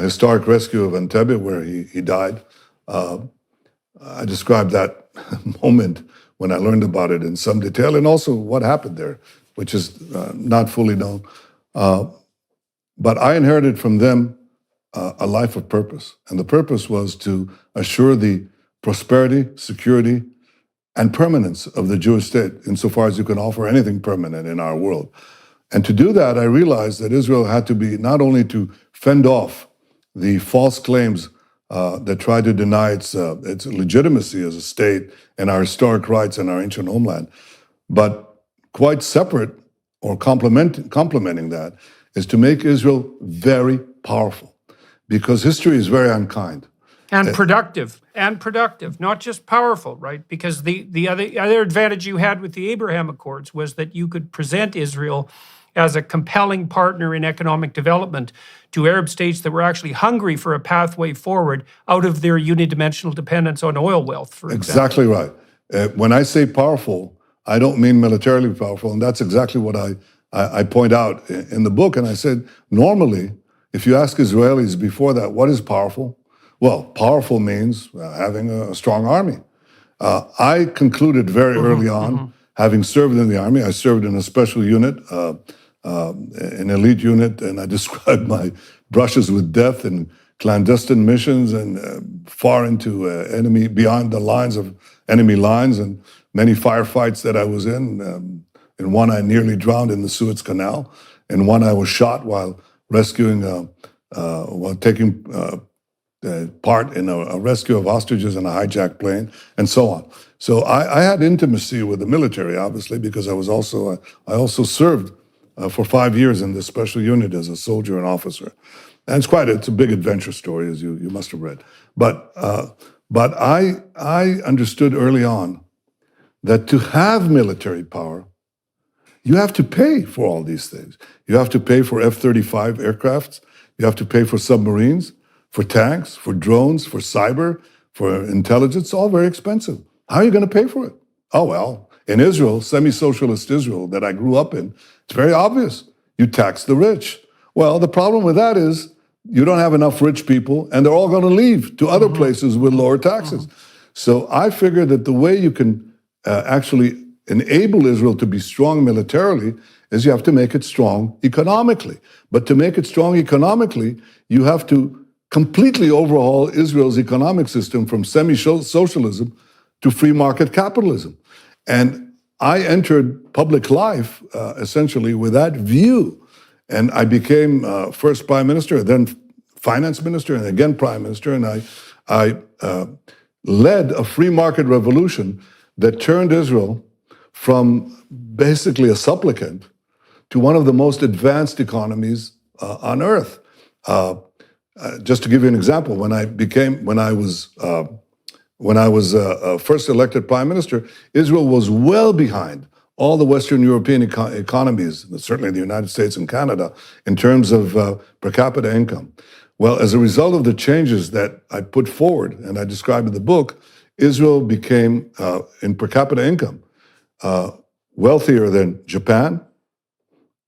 historic rescue of Entebbe, where he died. I described that moment when I learned about it in some detail, and also what happened there, which is not fully known. But I inherited from them a life of purpose. And the purpose was to assure the prosperity, security, and permanence of the Jewish state, insofar as you can offer anything permanent in our world. And to do that, I realized that Israel had to be not only to fend off the false claims that try to deny its legitimacy as a state and our historic rights and our ancient homeland, but quite separate or complementing that is to make Israel very powerful. Because history is very unkind. And productive, not just powerful, right? Because the other advantage you had with the Abraham Accords was that you could present Israel as a compelling partner in economic development to Arab states that were actually hungry for a pathway forward out of their unidimensional dependence on oil wealth, for example. Exactly right. When I say powerful, I don't mean militarily powerful, and that's exactly what I point out in the book. And I said, normally, if you ask Israelis before that, what is powerful? Well, powerful means having a strong army. I concluded very early on, having served in the army, I served in a special unit, an elite unit, and I described my brushes with death and clandestine missions and far into beyond the lines of enemy lines, and many firefights that I was in. In one, I nearly drowned in the Suez Canal. In one, I was shot while rescuing, while taking part in a rescue of hostages in a hijacked plane, and so on. So I had intimacy with the military, obviously, because I also served for 5 years in this special unit as a soldier and officer. And it's a big adventure story, as you must have read. But I understood early on that to have military power, you have to pay for all these things. You have to pay for F-35 aircrafts. You have to pay for submarines, for tanks, for drones, for cyber, for intelligence, all very expensive. How are you going to pay for it? Oh, well, in Israel, semi-socialist Israel that I grew up in, it's very obvious. You tax the rich. Well, the problem with that is you don't have enough rich people, and they're all going to leave to other places with lower taxes. So I figured that the way you can actually enable Israel to be strong militarily is you have to make it strong economically. But to make it strong economically, you have to completely overhaul Israel's economic system from semi-socialism to free market capitalism. And I entered public life essentially with that view. And I became first prime minister, then finance minister, and again prime minister. And I led a free market revolution that turned Israel from basically a supplicant to one of the most advanced economies on earth. Just to give you an example, when I was first elected prime minister, Israel was well behind all the Western European economies, certainly the United States and Canada, in terms of per capita income. Well, as a result of the changes that I put forward and I described in the book, Israel became, in per capita income, wealthier than Japan,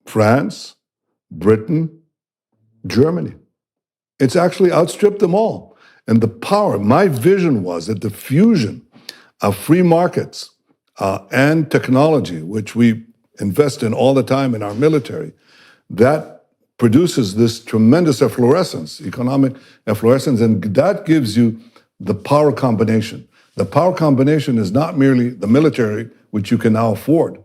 France, Britain, Germany. It's actually outstripped them all. And the power, my vision was that the fusion of free markets and technology, which we invest in all the time in our military, that produces this tremendous efflorescence, economic efflorescence, and that gives you the power combination. The power combination is not merely the military, which you can now afford.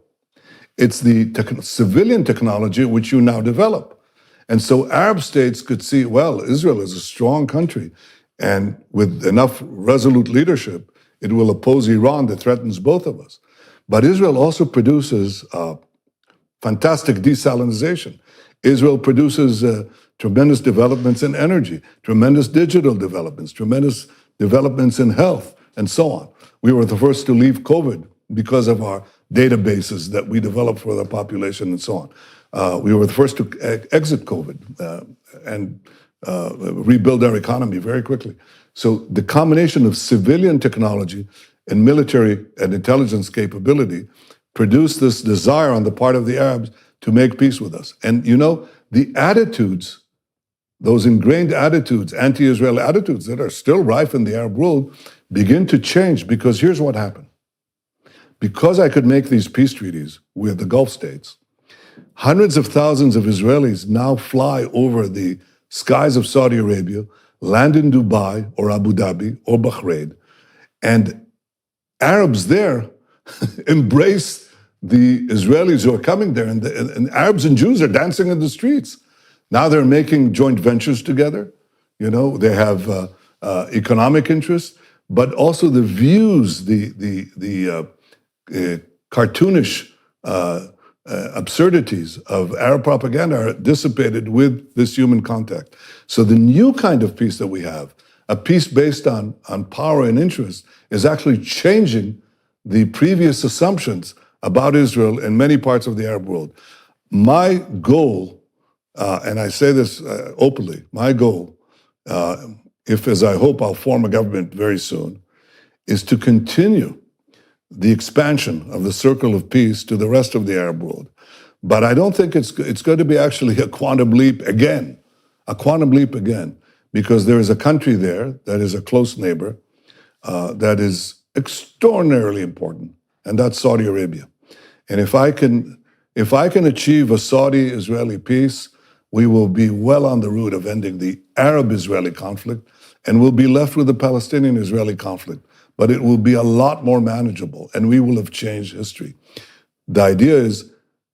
It's the civilian technology which you now develop. And so Arab states could see, well, Israel is a strong country, and with enough resolute leadership, it will oppose Iran that threatens both of us. But Israel also produces fantastic desalinization. Israel produces tremendous developments in energy, tremendous digital developments, tremendous developments in health, and so on. We were the first to leave COVID because of our databases that we developed for the population and so on. We were the first to exit COVID and rebuild our economy very quickly. So the combination of civilian technology and military and intelligence capability produced this desire on the part of the Arabs to make peace with us. And you know, the attitudes, those ingrained attitudes, anti-Israel attitudes that are still rife in the Arab world, begin to change because here's what happened. Because I could make these peace treaties with the Gulf states, hundreds of thousands of Israelis now fly over the skies of Saudi Arabia, land in Dubai or Abu Dhabi or Bahrain, and Arabs there embrace the Israelis who are coming there, and Arabs and Jews are dancing in the streets. Now they're making joint ventures together. You know, they have economic interests, but also the views, the cartoonish absurdities of Arab propaganda are dissipated with this human contact. So the new kind of peace that we have, a peace based on power and interest, is actually changing the previous assumptions about Israel in many parts of the Arab world. My goal, and I say this openly, my goal, if as I hope I'll form a government very soon, is to continue the expansion of the circle of peace to the rest of the Arab world. But I don't think it's going to be actually a quantum leap again, because there is a country there that is a close neighbor that is extraordinarily important, and that's Saudi Arabia. And if I can achieve a Saudi-Israeli peace, we will be well on the route of ending the Arab-Israeli conflict, and we'll be left with the Palestinian-Israeli conflict. But it will be a lot more manageable, and we will have changed history. The idea is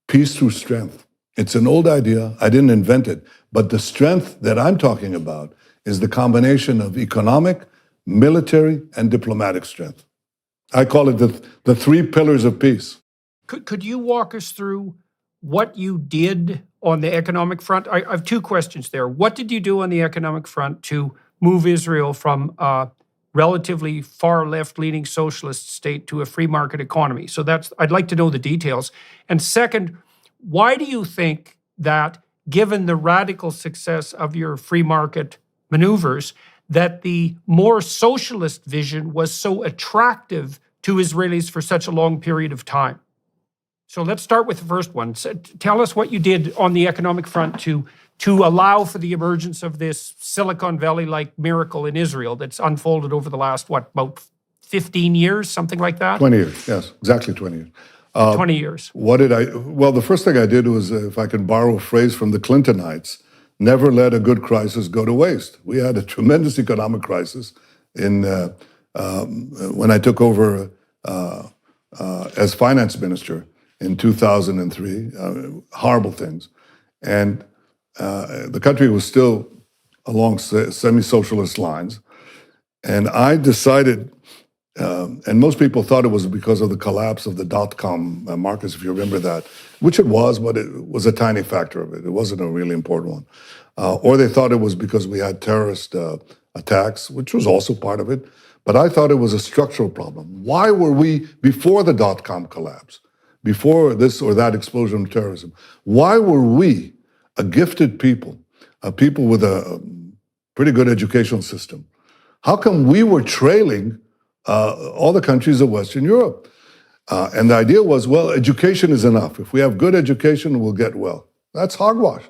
peace through strength. It's an old idea. I didn't invent it. But the strength that I'm talking about is the combination of economic, military, and diplomatic strength. I call it the three pillars of peace. Could you walk us through what you did on the economic front? I have two questions there. What did you do on the economic front to move Israel from relatively far left-leaning socialist state to a free market economy? So I'd like to know the details. And second, why do you think that, given the radical success of your free market maneuvers, that the more socialist vision was so attractive to Israelis for such a long period of time? So let's start with the first one. So tell us what you did on the economic front to allow for the emergence of this Silicon Valley-like miracle in Israel that's unfolded over the last, about 15 years, something like that? 20 years, yes, exactly 20 years. 20 years. Well, the first thing I did was, if I can borrow a phrase from the Clintonites, never let a good crisis go to waste. We had a tremendous economic crisis when I took over as finance minister in 2003, horrible things. And the country was still along semi-socialist lines. And I decided, and most people thought it was because of the collapse of the dot-com markets, if you remember that, which it was, but it was a tiny factor of it. It wasn't a really important one. Or they thought it was because we had terrorist attacks, which was also part of it. But I thought it was a structural problem. Why were we, before the dot-com collapse, before this or that explosion of terrorism, why were we, a gifted people, people with a pretty good educational system, how come we were trailing all the countries of Western Europe? And the idea was, well, education is enough. If we have good education, we'll get well. That's hogwash.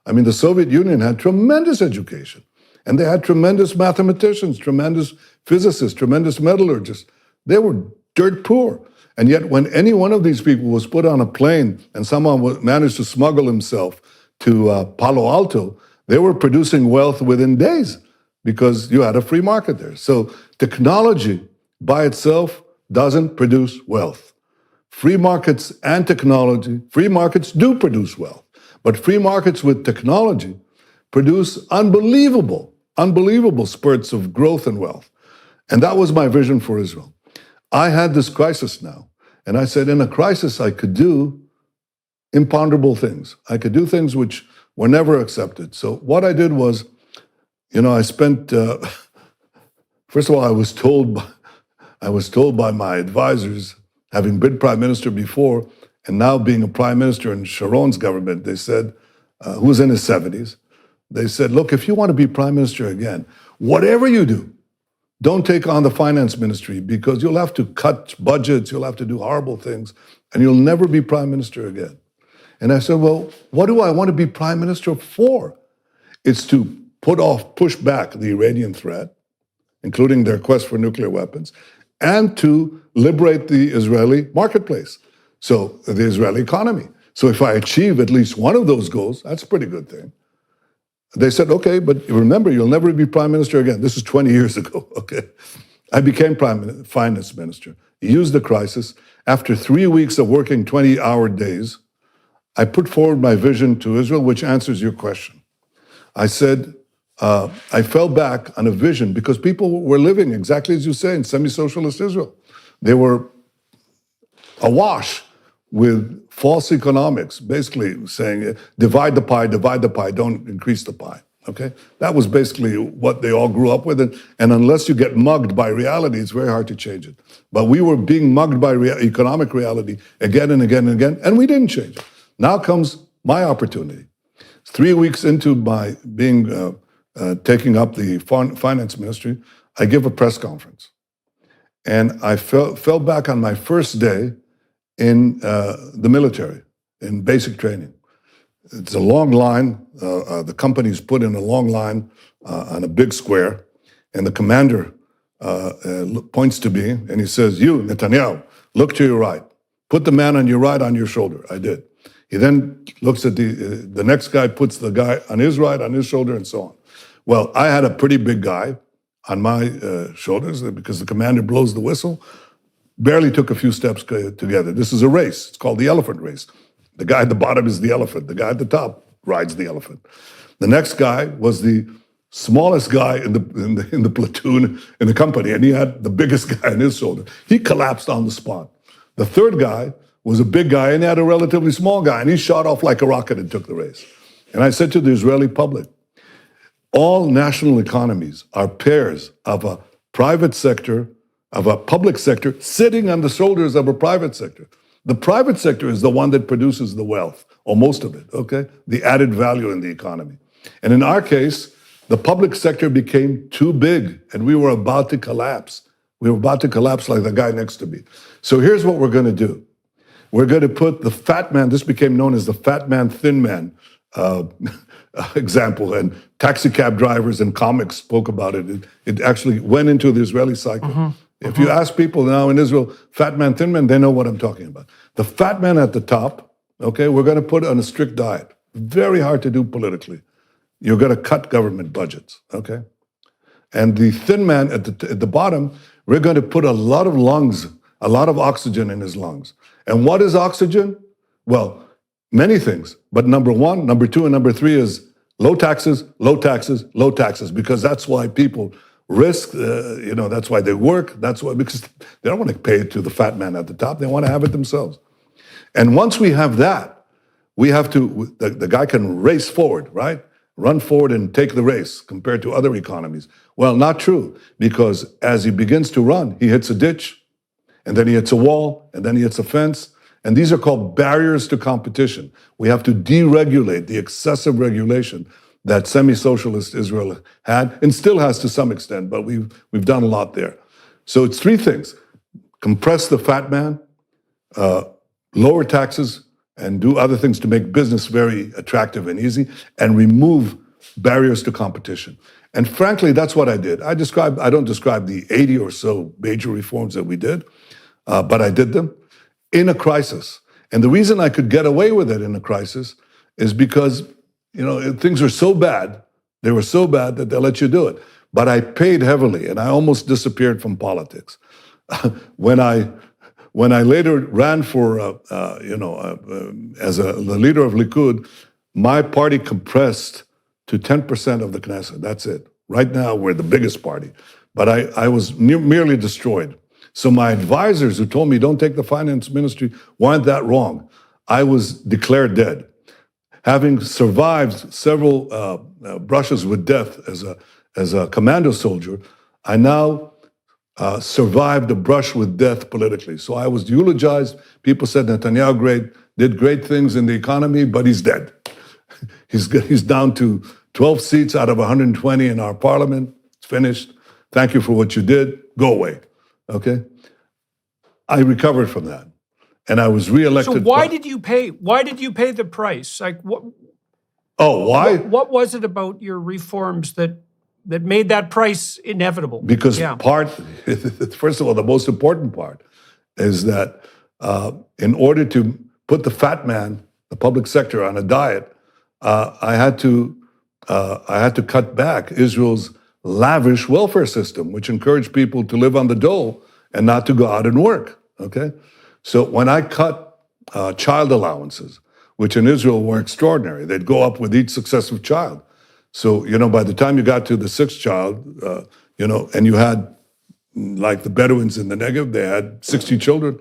I mean, the Soviet Union had tremendous education. And they had tremendous mathematicians, tremendous physicists, tremendous metallurgists. They were dirt poor. And yet when any one of these people was put on a plane and someone managed to smuggle himself to Palo Alto, they were producing wealth within days because you had a free market there. So technology by itself doesn't produce wealth. Free markets and technology, free markets do produce wealth, but free markets with technology produce unbelievable spurts of growth and wealth. And that was my vision for Israel. I had this crisis now, and I said, in a crisis, I could do imponderable things. I could do things which were never accepted. So what I did was, I spent, first of all, I was told by my advisors, having been prime minister before, and now being a prime minister in Sharon's government, they said, who was in his 70s, they said, look, if you want to be prime minister again, whatever you do, don't take on the finance ministry because you'll have to cut budgets, you'll have to do horrible things, and you'll never be prime minister again. And I said, well, what do I want to be prime minister for? It's to push back the Iranian threat, including their quest for nuclear weapons, and to liberate the Israeli marketplace, so the Israeli economy. So if I achieve at least one of those goals, that's a pretty good thing. They said, okay, but remember, you'll never be prime minister again. This is 20 years ago, okay? I became finance minister. Used the crisis. After 3 weeks of working 20-hour days, I put forward my vision to Israel, which answers your question. I said, I fell back on a vision because people were living, exactly as you say, in semi-socialist Israel. They were awash with false economics, basically saying, divide the pie, don't increase the pie, okay? That was basically what they all grew up with, and unless you get mugged by reality, it's very hard to change it. But we were being mugged by economic reality again and again and again, and we didn't change it. Now comes my opportunity. 3 weeks into my taking up the finance ministry, I give a press conference. And I fell back on my first day in the military, in basic training. It's a long line. The company's put in a long line on a big square, and the commander points to me, and he says, you, Netanyahu, look to your right. Put the man on your right on your shoulder. I did. He then looks at the next guy, puts the guy on his right, on his shoulder, and so on. Well, I had a pretty big guy on my shoulders because the commander blows the whistle. Barely took a few steps together. This is a race. It's called the elephant race. The guy at the bottom is the elephant. The guy at the top rides the elephant. The next guy was the smallest guy in the platoon in the company, and he had the biggest guy on his shoulder. He collapsed on the spot. The third guy was a big guy, and he had a relatively small guy, and he shot off like a rocket and took the race. And I said to the Israeli public, all national economies are pairs of a private sector, of a public sector sitting on the shoulders of a private sector. The private sector is the one that produces the wealth, or most of it, okay? The added value in the economy. And in our case, the public sector became too big and we were about to collapse. We were about to collapse like the guy next to me. So here's what we're gonna do. We're gonna put the fat man, this became known as the fat man, thin man example, and taxi cab drivers and comics spoke about it. It actually went into the Israeli cycle. Mm-hmm. If you ask people now in Israel, fat man, thin man, they know what I'm talking about. The fat man at the top, okay, we're going to put on a strict diet. Very hard to do politically. You're going to cut government budgets, okay? And the thin man at the bottom, we're going to put a lot of lungs, a lot of oxygen in his lungs. And what is oxygen? Well, many things. But number one, number two, and number three is low taxes, low taxes, low taxes, because that's why people risk, that's why they work, that's why, because they don't want to pay it to the fat man at the top, they want to have it themselves. And once we have that, we have to, the guy can race forward, right? Run forward and take the race compared to other economies. Well, not true, because as he begins to run, he hits a ditch, and then he hits a wall, and then he hits a fence, and these are called barriers to competition. We have to deregulate the excessive regulation that semi-socialist Israel had, and still has to some extent, but we've done a lot there. So it's three things: compress the fat man, lower taxes, and do other things to make business very attractive and easy, and remove barriers to competition. And frankly, that's what I did. I don't describe the 80 or so major reforms that we did, but I did them in a crisis. And the reason I could get away with it in a crisis is because, things were so bad, they were so bad that they'll let you do it. But I paid heavily, and I almost disappeared from politics. When I later ran for, as the leader of Likud, my party compressed to 10% of the Knesset. That's it. Right now, we're the biggest party. But I was merely destroyed. So my advisors who told me, don't take the finance ministry, weren't that wrong. I was declared dead. Having survived several brushes with death as a commando soldier, I now survived a brush with death politically. So I was eulogized. People said Netanyahu did great things in the economy, but he's dead. He's down to 12 seats out of 120 in our parliament. It's finished. Thank you for what you did. Go away. Okay? I recovered from that. And I was reelected. So why did you pay the price? Like what? Oh, why? What was it about your reforms that made that price inevitable? Because first of all, the most important part is that in order to put the fat man, the public sector, on a diet, I had to cut back Israel's lavish welfare system, which encouraged people to live on the dole and not to go out and work. Okay, so when I cut child allowances, which in Israel were extraordinary, they'd go up with each successive child. So by the time you got to the sixth child, and you had, like the Bedouins in the Negev, they had 60 children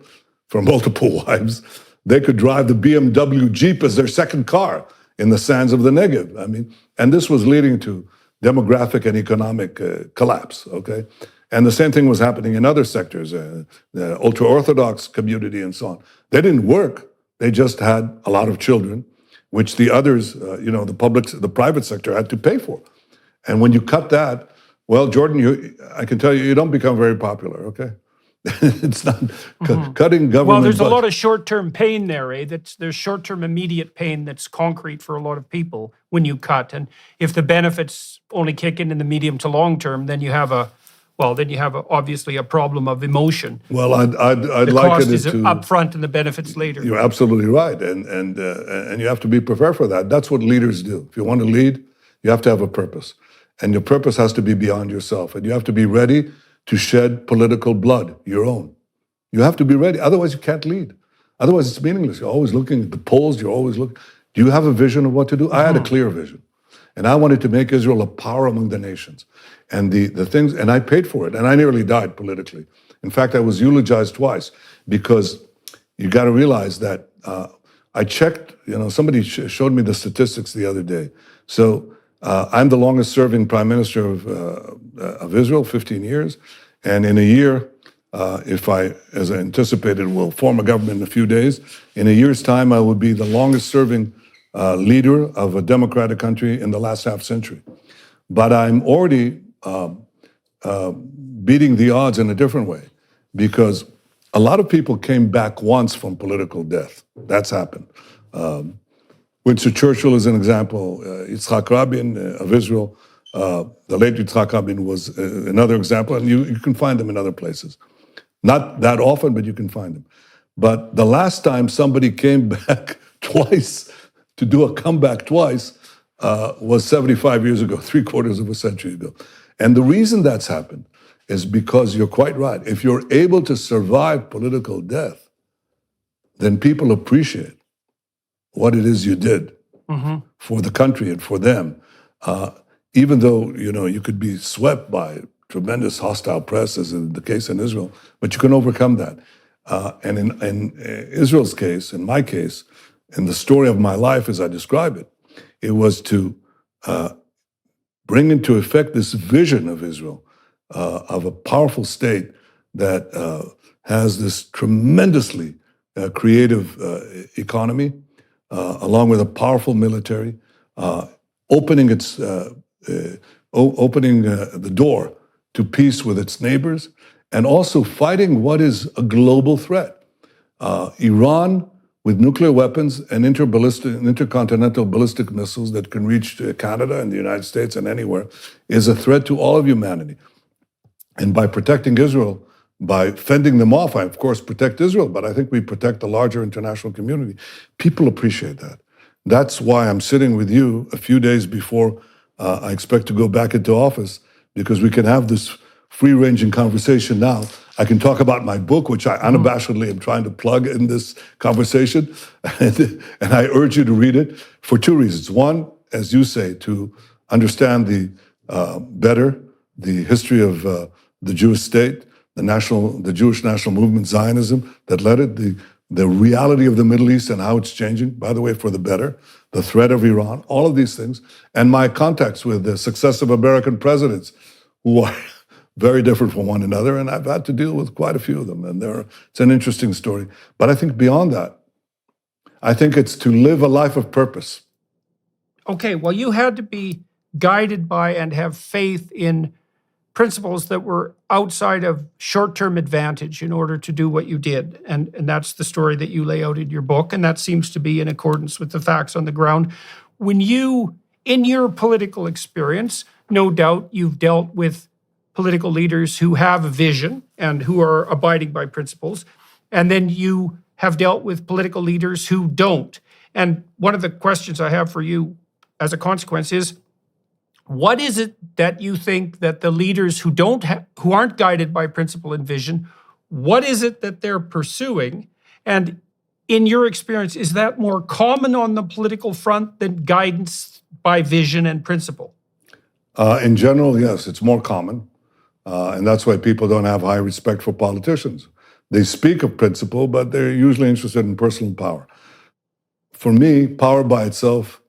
from multiple wives. They could drive the BMW Jeep as their second car in the sands of the Negev. I mean, and this was leading to demographic and economic collapse, okay? And the same thing was happening in other sectors, the ultra-Orthodox community and so on. They didn't work, they just had a lot of children, which the others, the private sector had to pay for. And when you cut that, well, Jordan, I can tell you, you don't become very popular, okay? It's not cutting government. Well, there's a lot of short-term pain there, eh? There's short-term immediate pain that's concrete for a lot of people when you cut. And if the benefits only kick in the medium to long term, then you have obviously a problem of emotion. Well, I'd the liken cost it is to up front and the benefits later. You're absolutely right, and you have to be prepared for that. That's what leaders do. If you want to lead, you have to have a purpose, and your purpose has to be beyond yourself, and you have to be ready to shed political blood, your own. You have to be ready. Otherwise, you can't lead. Otherwise, it's meaningless. You're always looking at the polls. You're always looking. Do you have a vision of what to do? I had a clear vision, and I wanted to make Israel a power among the nations. And the things, and I paid for it, and I nearly died politically. In fact, I was eulogized twice because you got to realize that I checked. Somebody showed me the statistics the other day. So I'm the longest-serving prime minister of Israel, 15 years, and in a year, if I, as I anticipated, will form a government in a few days, in a year's time, I would be the longest-serving leader of a democratic country in the last half century. But I'm already beating the odds in a different way, because a lot of people came back once from political death. That's happened. Winston Churchill is an example. Yitzhak Rabin of Israel, the late Yitzhak Rabin was another example, and you can find them in other places. Not that often, but you can find them. But the last time somebody came back twice, to do a comeback twice, was 75 years ago, 3/4 of a century ago. And the reason that's happened is because you're quite right. If you're able to survive political death, then people appreciate what it is you did for the country and for them. Even though, you could be swept by tremendous hostile press, as in the case in Israel, but you can overcome that. And in Israel's case, in my case, in the story of my life as I describe it, it was to bring into effect this vision of Israel, of a powerful state that has this tremendously creative economy, along with a powerful military, opening the door to peace with its neighbors, and also fighting what is a global threat. Iran with nuclear weapons and intercontinental ballistic missiles that can reach Canada and the United States and anywhere is a threat to all of humanity. And by protecting Israel, by fending them off, I of course protect Israel, but I think we protect the larger international community. People appreciate that. That's why I'm sitting with you a few days before I expect to go back into office, because we can have this free-ranging conversation now. I can talk about my book, which I unabashedly am trying to plug in this conversation, and I urge you to read it for two reasons. One, as you say, to understand better the history of the Jewish state, the Jewish national movement, Zionism, that led it, the reality of the Middle East and how it's changing, by the way, for the better, the threat of Iran, all of these things, and my contacts with the successive American presidents who are very different from one another, and I've had to deal with quite a few of them, and it's an interesting story. But I think beyond that, I think it's to live a life of purpose. Okay, well, you had to be guided by and have faith in principles that were outside of short-term advantage in order to do what you did. And that's the story that you lay out in your book, and that seems to be in accordance with the facts on the ground. When you, in your political experience, no doubt you've dealt with political leaders who have a vision and who are abiding by principles, and then you have dealt with political leaders who don't. And one of the questions I have for you as a consequence is, what is it that you think that the leaders who aren't guided by principle and vision, what is it that they're pursuing? And in your experience, is that more common on the political front than guidance by vision and principle? In general, yes, it's more common. And that's why people don't have high respect for politicians. They speak of principle, but they're usually interested in personal power. For me, power by itself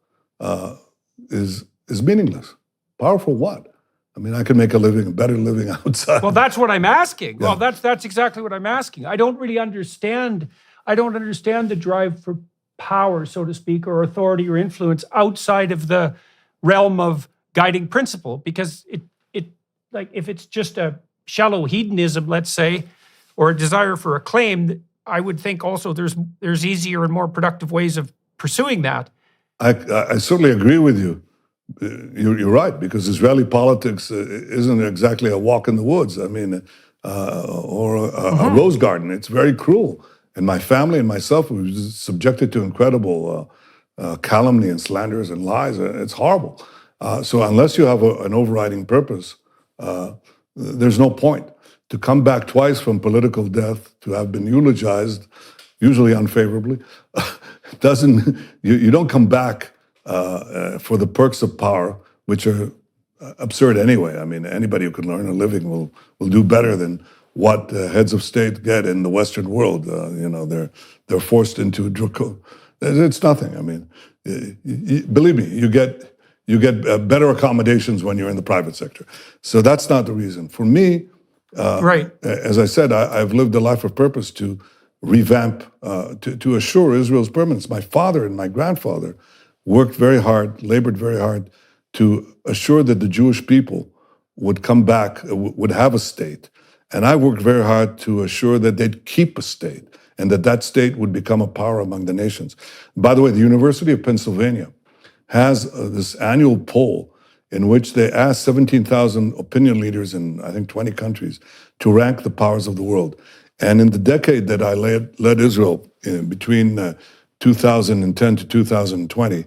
is meaningless. Power for what? I mean, I can make a better living outside. Well, that's what I'm asking. Yeah. Well, that's exactly what I'm asking. I don't understand the drive for power, so to speak, or authority or influence outside of the realm of guiding principle, because like if it's just a shallow hedonism, let's say, or a desire for acclaim, I would think also there's easier and more productive ways of pursuing that. I certainly agree with you. You're right, because Israeli politics isn't exactly a walk in the woods. I mean, or a rose garden. It's very cruel. And my family and myself were subjected to incredible calumny and slanders and lies. It's horrible. So unless you have an overriding purpose, there's no point. To come back twice from political death, to have been eulogized, usually unfavorably, you don't come back for the perks of power, which are absurd anyway. I mean, anybody who can earn a living will do better than what heads of state get in the Western world. They're forced into it's nothing. I mean, believe me, you get better accommodations when you're in the private sector. So that's not the reason. For me, right. As I said, I've lived a life of purpose to revamp, to assure Israel's permanence. My father and my grandfather worked very hard, labored very hard to assure that the Jewish people would come back, would have a state. And I worked very hard to assure that they'd keep a state and that state would become a power among the nations. By the way, the University of Pennsylvania has this annual poll in which they asked 17,000 opinion leaders in, I think, 20 countries to rank the powers of the world. And in the decade that I led Israel, between 2010 to 2020,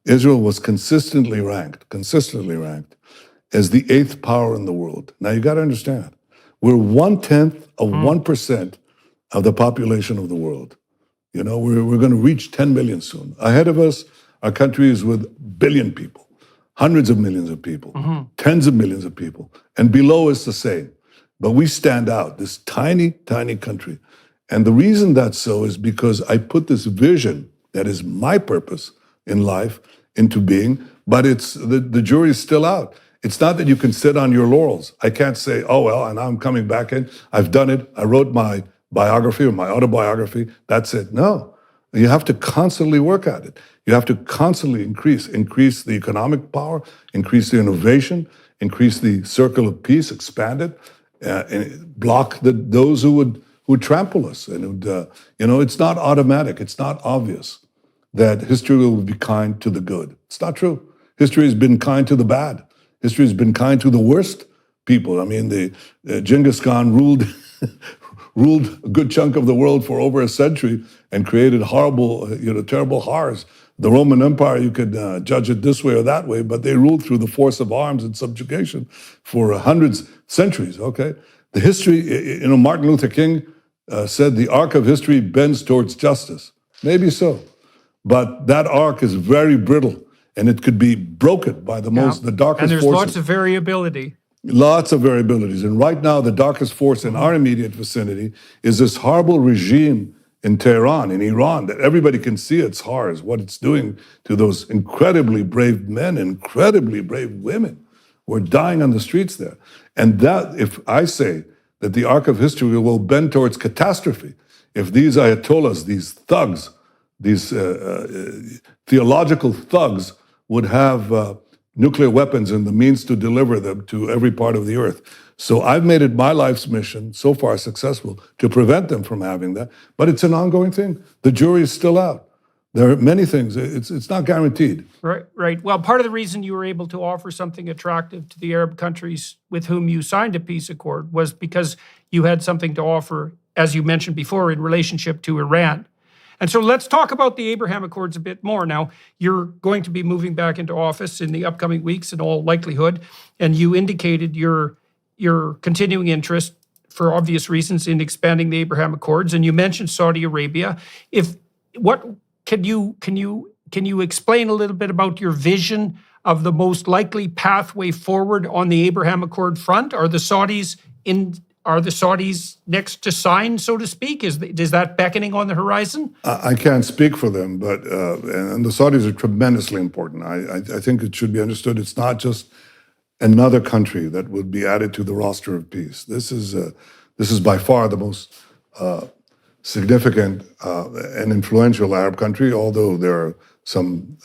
Israel was consistently ranked as the 8th power in the world. Now you got to understand, we're 1/10 of 1% of the population of the world. You know, we're going to reach 10 million soon. Ahead of us are countries with billion people, hundreds of millions of people, tens of millions of people, and below us the same. But we stand out, this tiny, tiny country. And the reason that's so is because I put this vision that is my purpose in life into being, but it's the jury is still out. It's not that you can sit on your laurels. I can't say, oh, well, and I'm coming back in. I've done it. I wrote my biography or my autobiography. That's it. No, you have to constantly work at it. You have to constantly increase the economic power, increase the innovation, increase the circle of peace, expand it, and block those who would trample us. And it's not automatic. It's not obvious that history will be kind to the good. It's not true. History has been kind to the bad. History has been kind to the worst people. I mean, Genghis Khan ruled a good chunk of the world for over a century and created horrible, terrible horrors. The Roman Empire, you could judge it this way or that way, but they ruled through the force of arms and subjugation for centuries, okay? The history, Martin Luther King said the arc of history bends towards justice. Maybe so. But that arc is very brittle, and it could be broken by the darkest forces. And there's lots of variability. Lots of variabilities. And right now, the darkest force in our immediate vicinity is this horrible regime in Tehran, in Iran, that everybody can see its horrors, what it's doing to those incredibly brave men, incredibly brave women who are dying on the streets there. And that, if I say that the arc of history will bend towards catastrophe, if these ayatollahs, these thugs, these theological thugs would have nuclear weapons and the means to deliver them to every part of the earth. So I've made it my life's mission, so far successful, to prevent them from having that. But it's an ongoing thing. The jury is still out. There are many things. It's not guaranteed. Right. Well, part of the reason you were able to offer something attractive to the Arab countries with whom you signed a peace accord was because you had something to offer, as you mentioned before, in relationship to Iran. And so let's talk about the Abraham Accords a bit more. Now, you're going to be moving back into office in the upcoming weeks in all likelihood, and you indicated your continuing interest, for obvious reasons, in expanding the Abraham Accords, and you mentioned Saudi Arabia. Can you explain a little bit about your vision of the most likely pathway forward on the Abraham Accord front? Are the Saudis next to sign, so to speak? Is that beckoning on the horizon? I can't speak for them, but and the Saudis are tremendously important. I think it should be understood. It's not just another country that would be added to the roster of peace. This is by far the most significant and influential Arab country, although there are some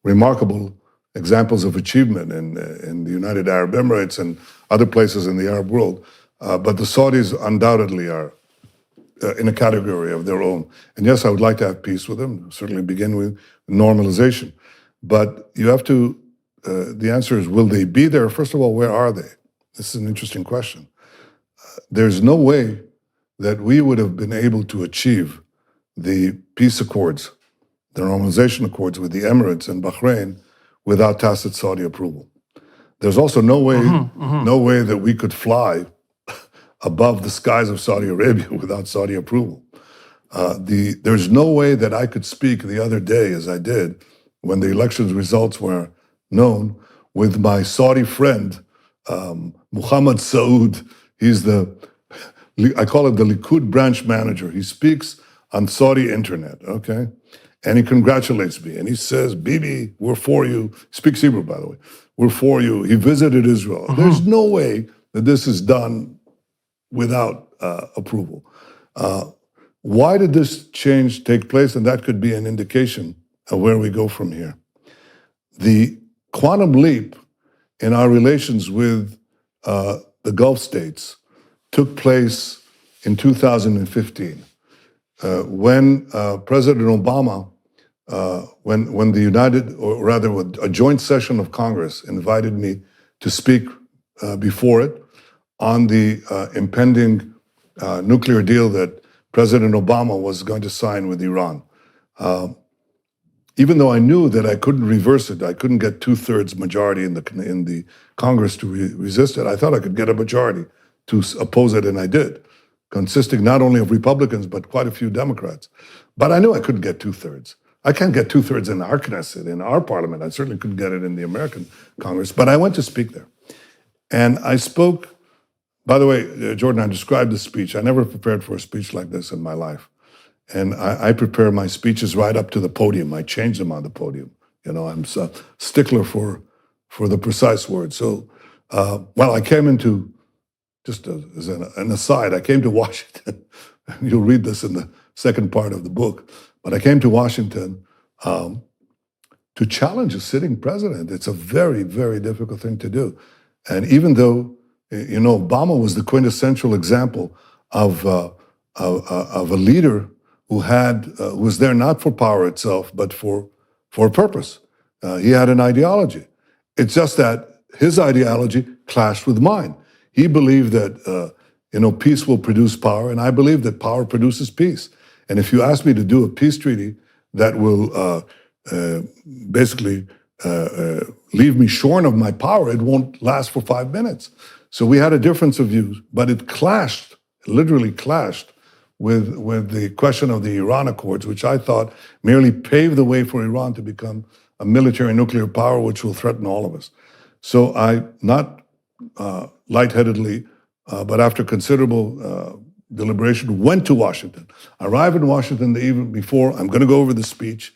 remarkable examples of achievement in the United Arab Emirates and other places in the Arab world. But the Saudis undoubtedly are in a category of their own. And yes, I would like to have peace with them, certainly begin with normalization. But you have to, the answer is, will they be there? First of all, where are they? This is an interesting question. There's no way that we would have been able to achieve the peace accords, the normalization accords with the Emirates and Bahrain without tacit Saudi approval. There's also no way that we could fly above the skies of Saudi Arabia without Saudi approval. There's no way that I could speak the other day, as I did, when the elections results were known, with my Saudi friend, Muhammad Saud. He's I call it the Likud branch manager. He speaks on Saudi internet, okay? And he congratulates me, and he says, Bibi, we're for you. He speaks Hebrew, by the way. We're for you. He visited Israel. There's no way that this is done without approval. Why did this change take place? And that could be an indication of where we go from here. The quantum leap in our relations with the Gulf states took place in 2015 when President Obama, when the a joint session of Congress invited me to speak before it on the impending nuclear deal that President Obama was going to sign with Iran. Even though I knew that I couldn't reverse it, I couldn't get 2/3 majority in the Congress to resist it, I thought I could get a majority to oppose it, and I did, consisting not only of Republicans, but quite a few Democrats. But I knew I couldn't get 2/3. I can't get 2/3 in our Knesset, in our parliament. I certainly couldn't get it in the American Congress, but I went to speak there. And I spoke. By the way, Jordan, I described the speech. I never prepared for a speech like this in my life. And I prepare my speeches right up to the podium. I change them on the podium. I'm a stickler for the precise word. So, I came into, just as an aside, I came to Washington. You'll read this in the second part of the book. But I came to Washington to challenge a sitting president. It's a very, very difficult thing to do. And even though Obama was the quintessential example of of a leader who was there not for power itself, but for a purpose. He had an ideology. It's just that his ideology clashed with mine. He believed that peace will produce power, and I believe that power produces peace. And if you ask me to do a peace treaty that will basically leave me shorn of my power, it won't last for 5 minutes. So we had a difference of views, but it clashed, literally clashed, with the question of the Iran Accords, which I thought merely paved the way for Iran to become a military nuclear power, which will threaten all of us. So I, not lightheadedly, but after considerable deliberation, went to Washington. I arrived in Washington the evening before. I'm going to go over the speech,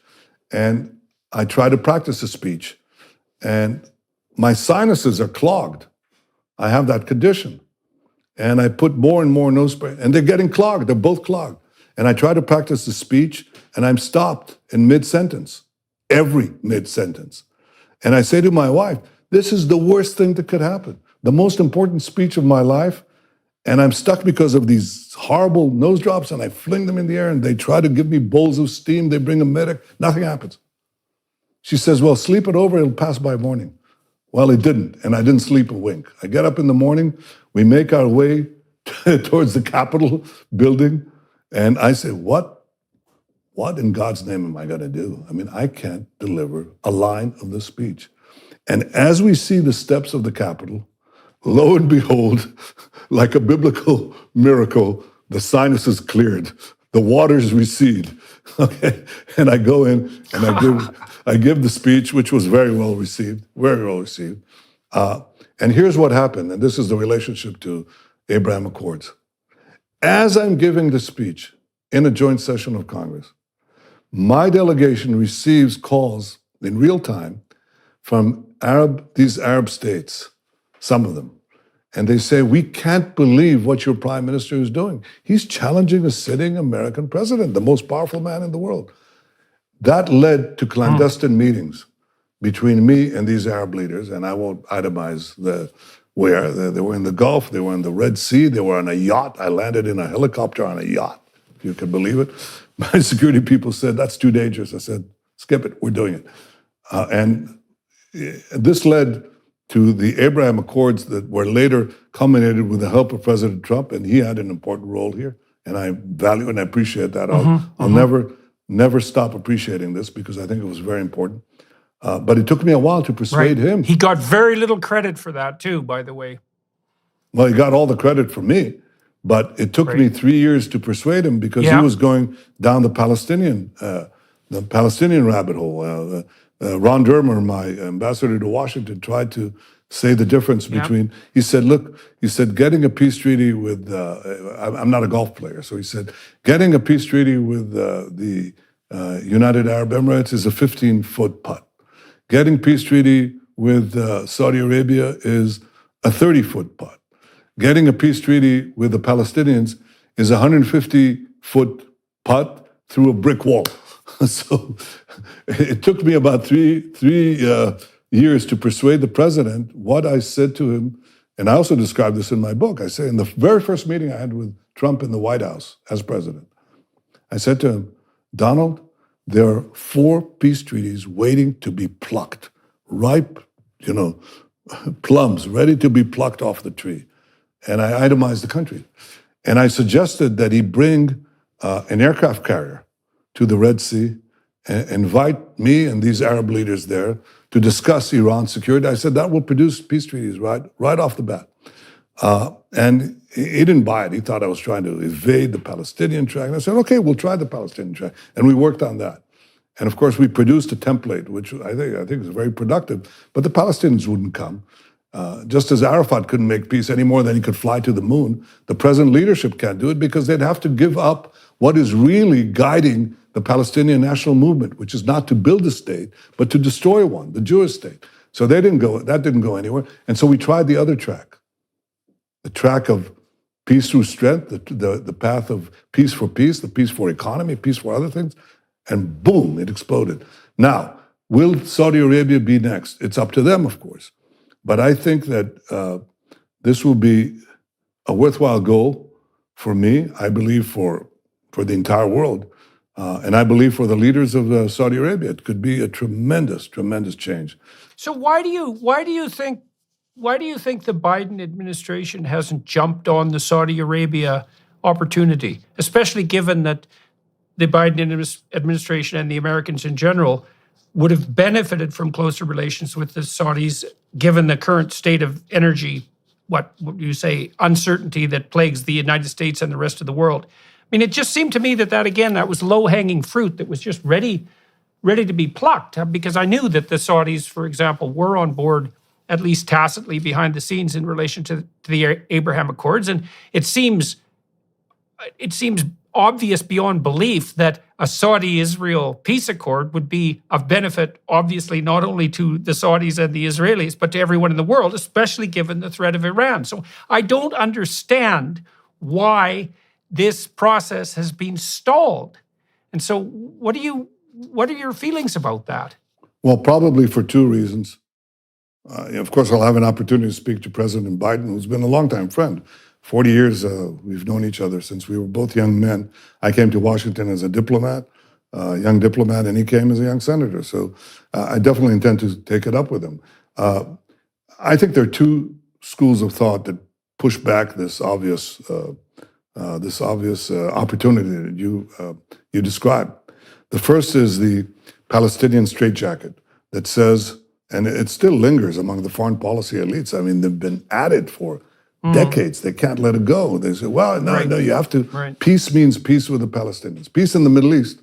and I try to practice the speech, and my sinuses are clogged. I have that condition. And I put more and more nose spray, and they're getting clogged. They're both clogged. And I try to practice the speech, and I'm stopped in mid-sentence, every mid-sentence. And I say to my wife, this is the worst thing that could happen. The most important speech of my life, and I'm stuck because of these horrible nose drops, and I fling them in the air, and they try to give me bowls of steam. They bring a medic. Nothing happens. She says, well, sleep it over. It'll pass by morning. Well, it didn't, and I didn't sleep a wink. I get up in the morning, we make our way towards the Capitol building, and I say, what in God's name am I going to do? I mean, I can't deliver a line of the speech. And as we see the steps of the Capitol, lo and behold, like a biblical miracle, the sinuses cleared, the waters recede. Okay, and I go in and I give the speech, which was very well received, very well received. And here's what happened, and this is the relationship to Abraham Accords. As I'm giving the speech in a joint session of Congress, my delegation receives calls in real time from these Arab states, some of them, and they say, we can't believe what your prime minister is doing. He's challenging a sitting American president, the most powerful man in the world. That led to clandestine meetings between me and these Arab leaders, and I won't itemize where. They were in the Gulf, they were in the Red Sea, they were on a yacht. I landed in a helicopter on a yacht, if you can believe it. My security people said, that's too dangerous. I said, skip it, we're doing it. And this led to the Abraham Accords that were later culminated with the help of President Trump, and he had an important role here, and I value and I appreciate that. I'll never stop appreciating this because I think it was very important. But it took me a while to persuade him. He got very little credit for that too, by the way. Well, he got all the credit from me, but it took me 3 years to persuade him because he was going down the Palestinian rabbit hole. Ron Dermer, my ambassador to Washington, tried to say the difference between, he said, look, getting a peace treaty with, I'm not a golf player, so he said, getting a peace treaty with the United Arab Emirates is a 15-foot putt. Getting peace treaty with Saudi Arabia is a 30-foot putt. Getting a peace treaty with the Palestinians is a 150-foot putt through a brick wall. So it took me about three years to persuade the president. What I said to him, and I also described this in my book, I say in the very first meeting I had with Trump in the White House as president, I said to him, Donald, there are 4 peace treaties waiting to be plucked, ripe, plums ready to be plucked off the tree. And I itemized the country. And I suggested that he bring an aircraft carrier to the Red Sea and invite me and these Arab leaders there to discuss Iran's security. I said that will produce peace treaties right off the bat. And he didn't buy it. He thought I was trying to evade the Palestinian track. And I said, okay, we'll try the Palestinian track. And we worked on that. And of course, we produced a template, which I think is very productive. But the Palestinians wouldn't come. Just as Arafat couldn't make peace any more than he could fly to the moon, the present leadership can't do it because they'd have to give up what is really guiding the Palestinian national movement, which is not to build a state, but to destroy one, the Jewish state. So that didn't go anywhere. And so we tried the other track, the track of peace through strength, the path of peace, the peace for economy, peace for other things, and boom, it exploded. Now, will Saudi Arabia be next? It's up to them, of course. But I think that this will be a worthwhile goal for me, I believe for the entire world, and I believe for the leaders of Saudi Arabia, it could be a tremendous, tremendous change. So why do you think the Biden administration hasn't jumped on the Saudi Arabia opportunity, especially given that the Biden administration and the Americans in general would have benefited from closer relations with the Saudis, given the current state of energy, what you say, uncertainty that plagues the United States and the rest of the world? I mean, it just seemed to me that was low-hanging fruit that was just ready to be plucked, because I knew that the Saudis, for example, were on board, at least tacitly behind the scenes, in relation to the Abraham Accords. And it seems obvious beyond belief that a Saudi-Israel peace accord would be of benefit, obviously, not only to the Saudis and the Israelis, but to everyone in the world, especially given the threat of Iran. So I don't understand why this process has been stalled. And so what are your feelings about that? Well, probably for two reasons. Of course, I'll have an opportunity to speak to President Biden, who's been a longtime friend. 40 years we've known each other since we were both young men. I came to Washington as a diplomat, young diplomat, and he came as a young senator. So I definitely intend to take it up with him. I think there are two schools of thought that push back this obvious opportunity that you described. The first is the Palestinian straitjacket that says, and it still lingers among the foreign policy elites. I mean, they've been at it for decades. They can't let it go. They say, well, no, you have to. Right. Peace means peace with the Palestinians. Peace in the Middle East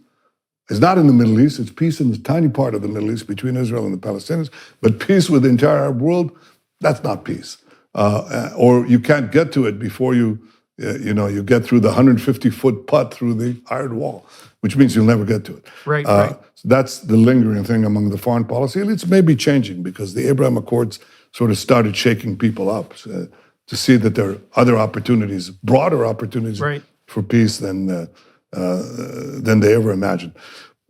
is not in the Middle East. It's peace in the tiny part of the Middle East between Israel and the Palestinians. But peace with the entire Arab world, that's not peace. Or you can't get to it before you get through the 150-foot putt through the iron wall, which means you'll never get to it. Right. So that's the lingering thing among the foreign policy elites. May be changing because the Abraham Accords sort of started shaking people up to see that there are other opportunities, broader opportunities for peace than they ever imagined.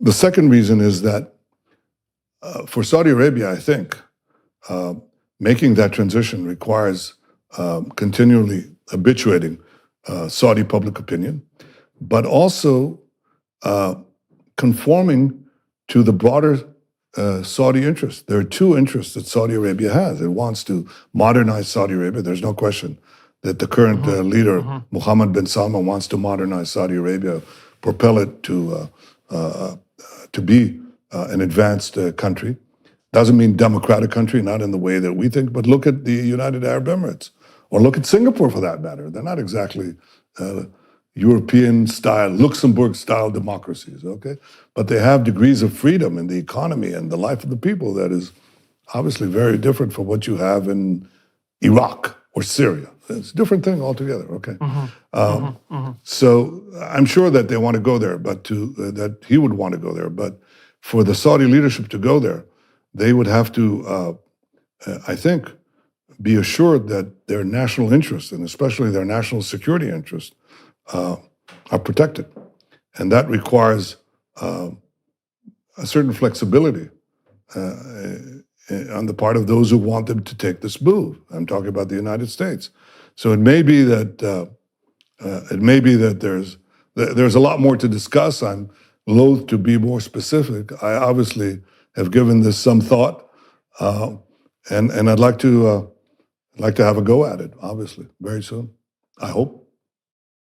The second reason is that for Saudi Arabia, I think, making that transition requires continually habituating Saudi public opinion, but also conforming to the broader Saudi interests. There are two interests that Saudi Arabia has. It wants to modernize Saudi Arabia. There's no question that the current leader, Mohammed bin Salman, wants to modernize Saudi Arabia, propel it to be an advanced country. Doesn't mean democratic country, not in the way that we think, but look at the United Arab Emirates, or look at Singapore for that matter. They're not exactly European-style, Luxembourg-style democracies, okay? But they have degrees of freedom in the economy and the life of the people that is obviously very different from what you have in Iraq or Syria. It's a different thing altogether, okay? So I'm sure that they want to go there, but that he would want to go there. But for the Saudi leadership to go there, they would have to, I think, be assured that their national interests, and especially their national security interests, are protected. And that requires a certain flexibility on the part of those who want them to take this move. I'm talking about the United States. So it may be that there's a lot more to discuss. I'm loath to be more specific. I obviously have given this some thought, and I'd like to have a go at it, obviously, very soon, I hope.